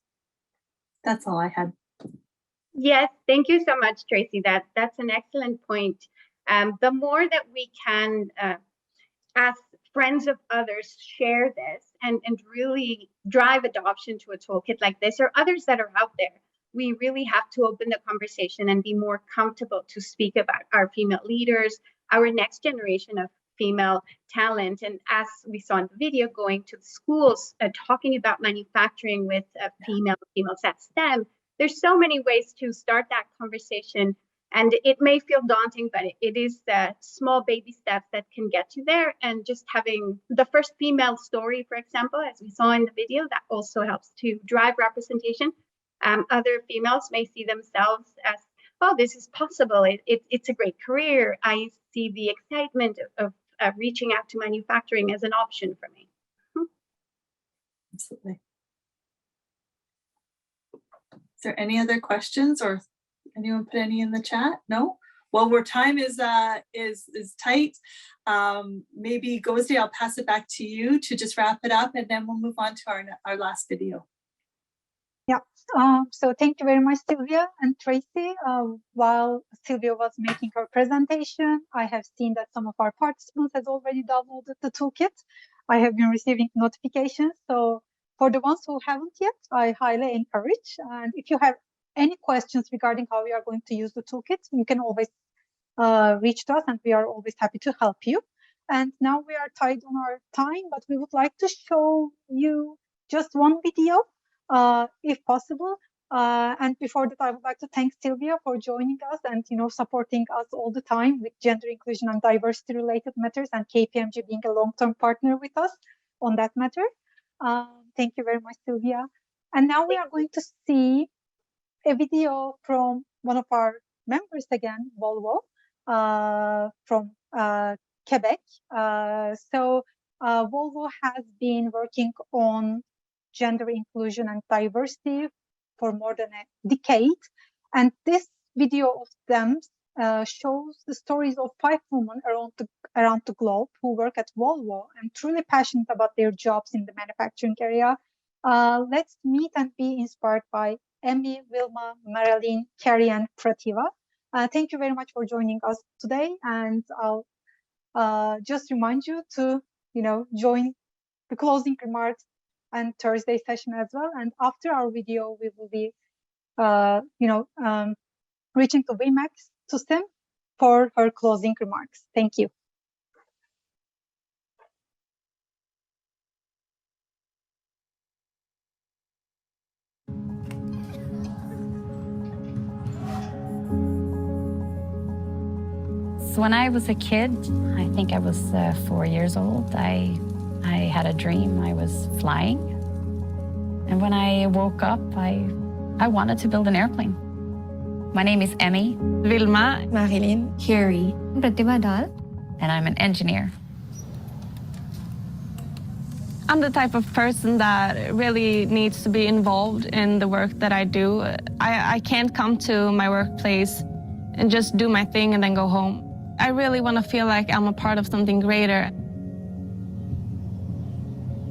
That's all I had. Yes, thank you so much, Tracy. That's an excellent point. The more that we can, as friends of others, share this and really drive adoption to a toolkit like this or others that are out there, we really have to open the conversation and be more comfortable to speak about our female leaders, our next generation of female talent. And as we saw in the video, going to the schools, talking about manufacturing with females at STEM, there's so many ways to start that conversation. And it may feel daunting, but it is small baby steps that can get you there. And just having the first female story, for example, as we saw in the video, that also helps to drive representation. Other females may see themselves as, oh, this is possible. It's a great career. I see the excitement of reaching out to manufacturing as an option for me. Absolutely. Is there any other questions, or anyone put any in the chat? No? Well, where time is tight. Maybe Gozdi, I'll pass it back to you to just wrap it up, and then we'll move on to our last video. Yeah, so thank you very much, Sylvia and Tracy. While Sylvia was making her presentation, I have seen that some of our participants has already downloaded the toolkit. I have been receiving notifications. So for the ones who haven't yet, I highly encourage. And if you have any questions regarding how we are going to use the toolkit, you can always reach to us, and we are always happy to help you. And now we are tied on our time, but we would like to show you just one video, if possible. And before that, I would like to thank Sylvia for joining us and supporting us all the time with gender inclusion and diversity related matters, and KPMG being a long-term partner with us on that matter. Thank you very much, Sylvia. And now we are going to see a video from one of our members again, Volvo, from Quebec. Volvo has been working on gender inclusion and diversity for more than a decade. And this video of them shows the stories of 5 women around the globe who work at Volvo and truly passionate about their jobs in the manufacturing area. Let's meet and be inspired by Emmy, Wilma, Marilyn, Carrie, and Prativa. Thank you very much for joining us today. And I'll just remind you to, join the closing remarks and Thursday session as well. And after our video, we will be, reaching to Vimax to Sim for her closing remarks. Thank you. So when I was a kid, I think I was 4 years old, I had a dream. I was flying. And when I woke up, I wanted to build an airplane. My name is Emmy. Vilma. Marilyn. Carrie. Prativa Dal. And I'm an engineer. I'm the type of person that really needs to be involved in the work that I do. I can't come to my workplace and just do my thing and then go home. I really want to feel like I'm a part of something greater.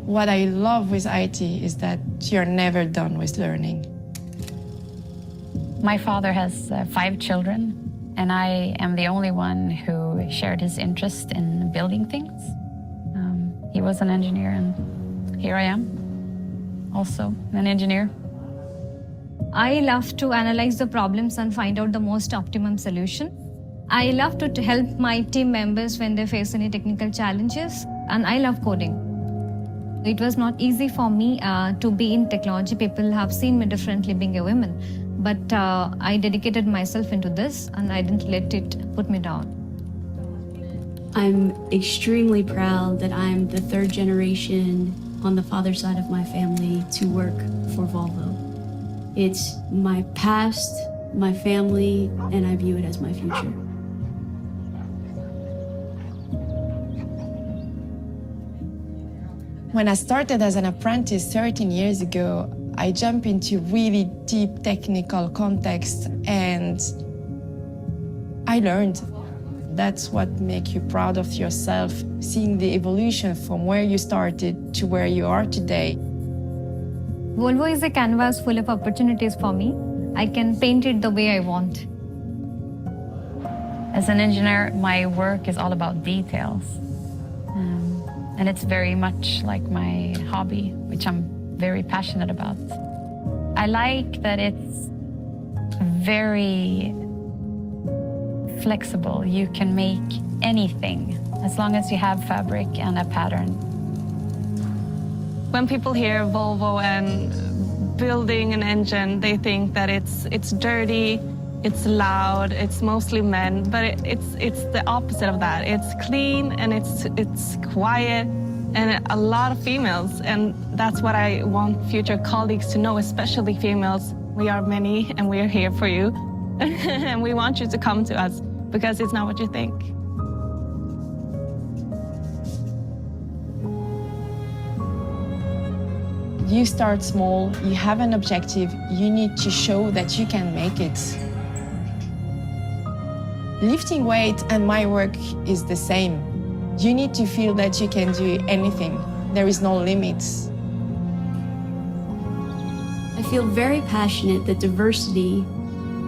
What I love with IT is that you're never done with learning. My father has 5 children, and I am the only one who shared his interest in building things. He was an engineer, and here I am, also an engineer. I love to analyze the problems and find out the most optimum solution. I love to help my team members when they face any technical challenges, and I love coding. It was not easy for me to be in technology. People have seen me differently being a woman, but I dedicated myself into this and I didn't let it put me down. I'm extremely proud that I'm the 3rd generation on the father's side of my family to work for Volvo. It's my past, my family, and I view it as my future. When I started as an apprentice 13 years ago, I jumped into really deep technical context and I learned. That's what makes you proud of yourself, seeing the evolution from where you started to where you are today. Volvo is a canvas full of opportunities for me. I can paint it the way I want. As an engineer, my work is all about details. And it's very much like my hobby, which I'm very passionate about. I like that it's very flexible. You can make anything as long as you have fabric and a pattern. When people hear Volvo and building an engine, they think that it's dirty, it's loud, it's mostly men, but it's the opposite of that. It's clean and it's quiet and a lot of females, and that's what I want future colleagues to know, especially females. We are many and we are here for you. And we want you to come to us because it's not what you think. You start small, you have an objective, you need to show that you can make it. Lifting weight and my work is the same. You need to feel that you can do anything. There is no limits. I feel very passionate that diversity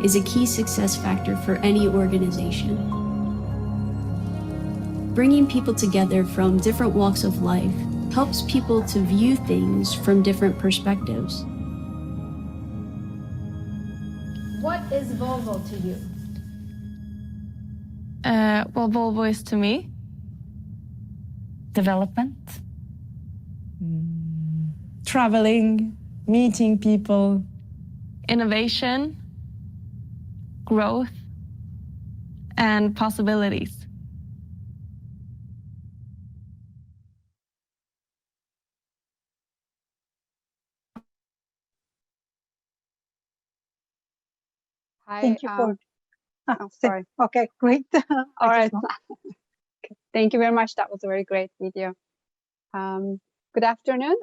is a key success factor for any organization. Bringing people together from different walks of life helps people to view things from different perspectives. What is Volvo to you? Well, Volvo is to me development. Traveling, meeting people. Innovation, growth, and possibilities. Thank you for. Sorry. Okay, great. All right. Thank you very much. That was a very great video. Good afternoon.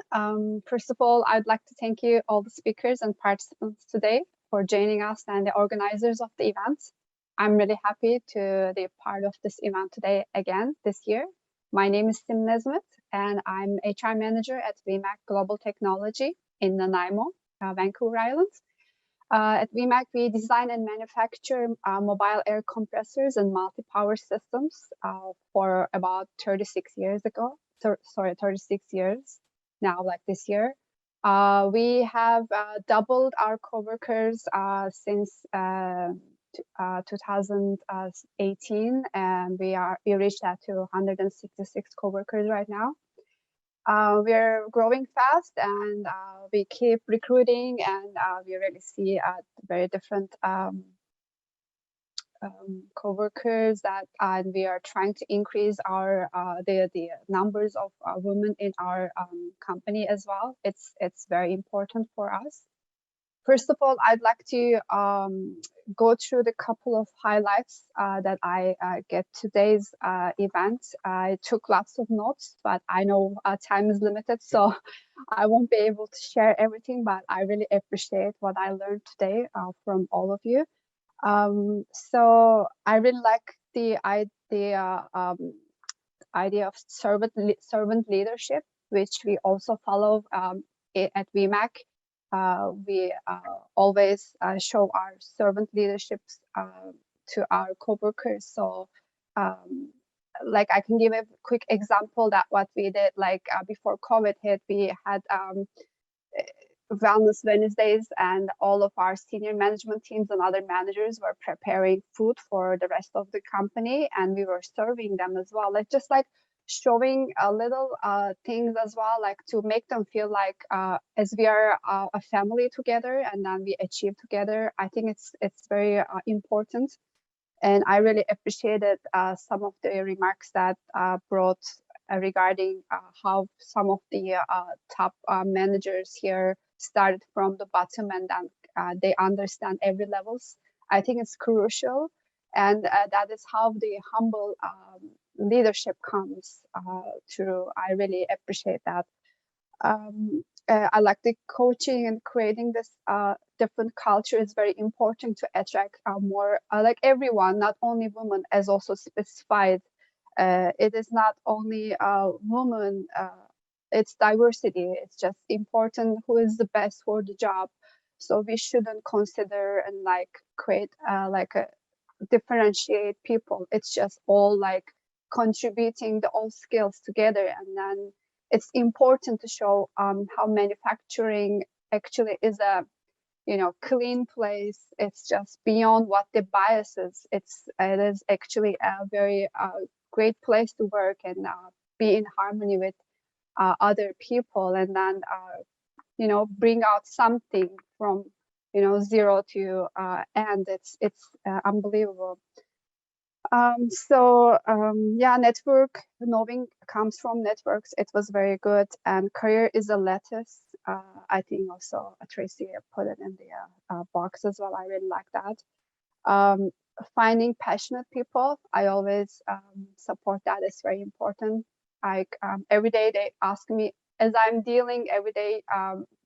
First of all, I'd like to thank you, all the speakers and participants today, for joining us and the organizers of the event. I'm really happy to be part of this event today again this year. My name is Sim Nesmet, and I'm HR manager at VMAC Global Technology in Nanaimo, Vancouver Island. At VMAC, we design and manufacture mobile air compressors and multi-power systems for about 36 years ago. 36 years now, like this year. We have doubled our coworkers since 2018, and we reached that to 166 coworkers right now. We're growing fast, and we keep recruiting, and we really see very different coworkers that, and we are trying to increase our the numbers of women in our company as well. It's very important for us. First of all, I'd like to go through the couple of highlights that I get today's event. I took lots of notes, but I know time is limited, so I won't be able to share everything, but I really appreciate what I learned today from all of you. So I really like the idea of servant leadership, which we also follow at VMAC. We always show our servant leaderships to our coworkers. So, like, I can give a quick example that what we did, like before COVID hit, we had Wellness Wednesdays, and all of our senior management teams and other managers were preparing food for the rest of the company, and we were serving them as well. Like, just like showing a little things as well, like to make them feel like as we are a family together, and then we achieve together. I think it's very important, and I really appreciated some of the remarks that brought regarding how some of the top managers here started from the bottom, and then they understand every levels. I think it's crucial, and that is how the humble leadership comes through. I really appreciate that. I like the coaching, and creating this different culture is very important to attract more, like everyone, not only women, as also specified. It is not only women, it's diversity. It's just important who is the best for the job. So we shouldn't consider and like create like a differentiate people. It's just all like contributing the all skills together, and then it's important to show how manufacturing actually is a clean place. It's just beyond what the biases. It is actually a very great place to work and be in harmony with other people, and then bring out something from zero to end. It's unbelievable. Yeah, network knowing comes from networks. It was very good, and career is a lattice. I think also Tracy put it in the box as well. I really like that. Finding passionate people, I always support that. It's very important. Like every day they ask me, as I'm dealing everyday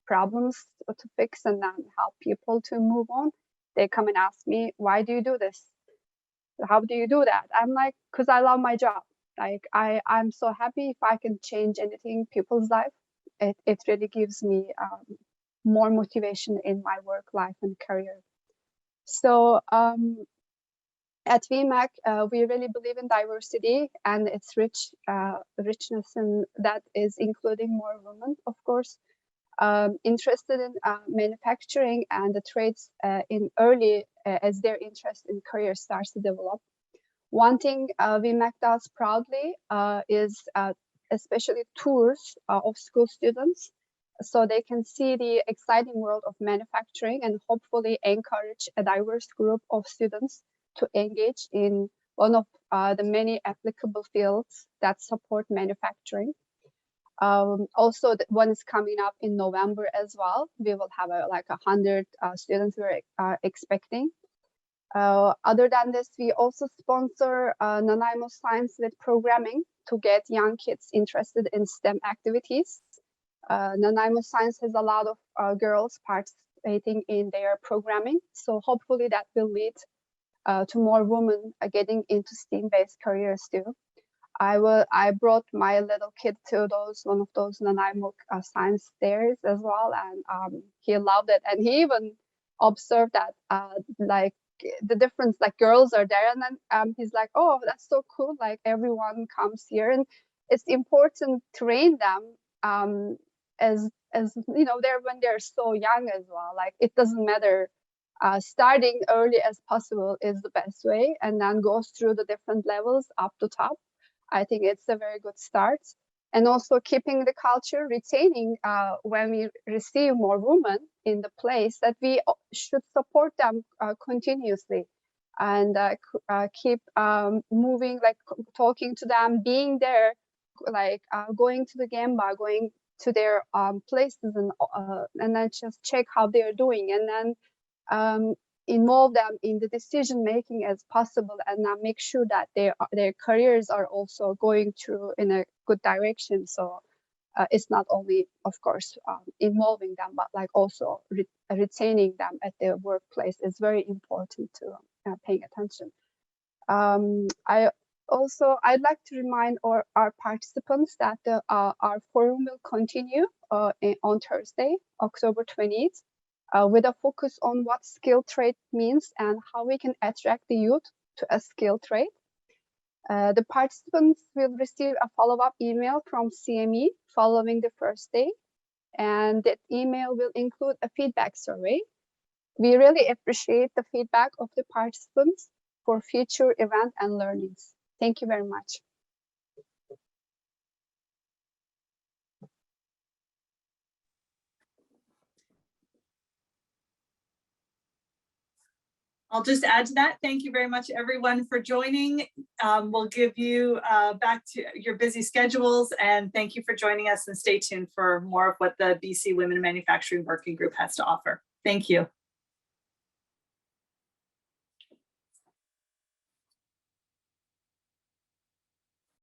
problems to fix and then help people to move on, they come and ask me, why do you do this? How do you do that? I'm like, because I love my job. Like I'm so happy if I can change anything people's life. It really gives me more motivation in my work life and career. So at VMAC, we really believe in diversity and its richness, and that is including more women, of course. Interested in manufacturing and the trades in early as their interest in career starts to develop. One thing VMAC does proudly is especially tours of school students, so they can see the exciting world of manufacturing and hopefully encourage a diverse group of students to engage in one of the many applicable fields that support manufacturing. Also, one is coming up in November as well. We will have like 100 students we're expecting. Other than this, we also sponsor Nanaimo Science with programming to get young kids interested in STEM activities. Nanaimo Science has a lot of girls participating in their programming, so hopefully that will lead to more women getting into STEAM-based careers too. I brought my little kid to one of those Nanaimo science fairs as well, and he loved it. And he even observed that like the difference, like girls are there, and then he's like, "Oh, that's so cool! Like everyone comes here," and it's important to train them as you know, when they're so young as well. Like it doesn't matter. Starting early as possible is the best way, and then goes through the different levels up to top. I think it's a very good start. And also keeping the culture, retaining when we receive more women in the place, that we should support them continuously and keep moving, like talking to them, being there, like going to the Gemba, going to their places and then just check how they're doing, and then involve them in the decision making as possible, and make sure that their careers are also going through in a good direction. So it's not only, of course, involving them, but like also retaining them at their workplace is very important to paying attention. I'd like to remind our participants that our forum will continue on Thursday, October 20th. With a focus on what skilled trade means and how we can attract the youth to a skilled trade. The participants will receive a follow-up email from CME following the first day, and that email will include a feedback survey. We really appreciate the feedback of the participants for future event and learnings. Thank you very much. I'll just add to that. Thank you very much, everyone, for joining. We'll give you back to your busy schedules, and thank you for joining us, and stay tuned for more of what the BC Women in Manufacturing Working Group has to offer. Thank you.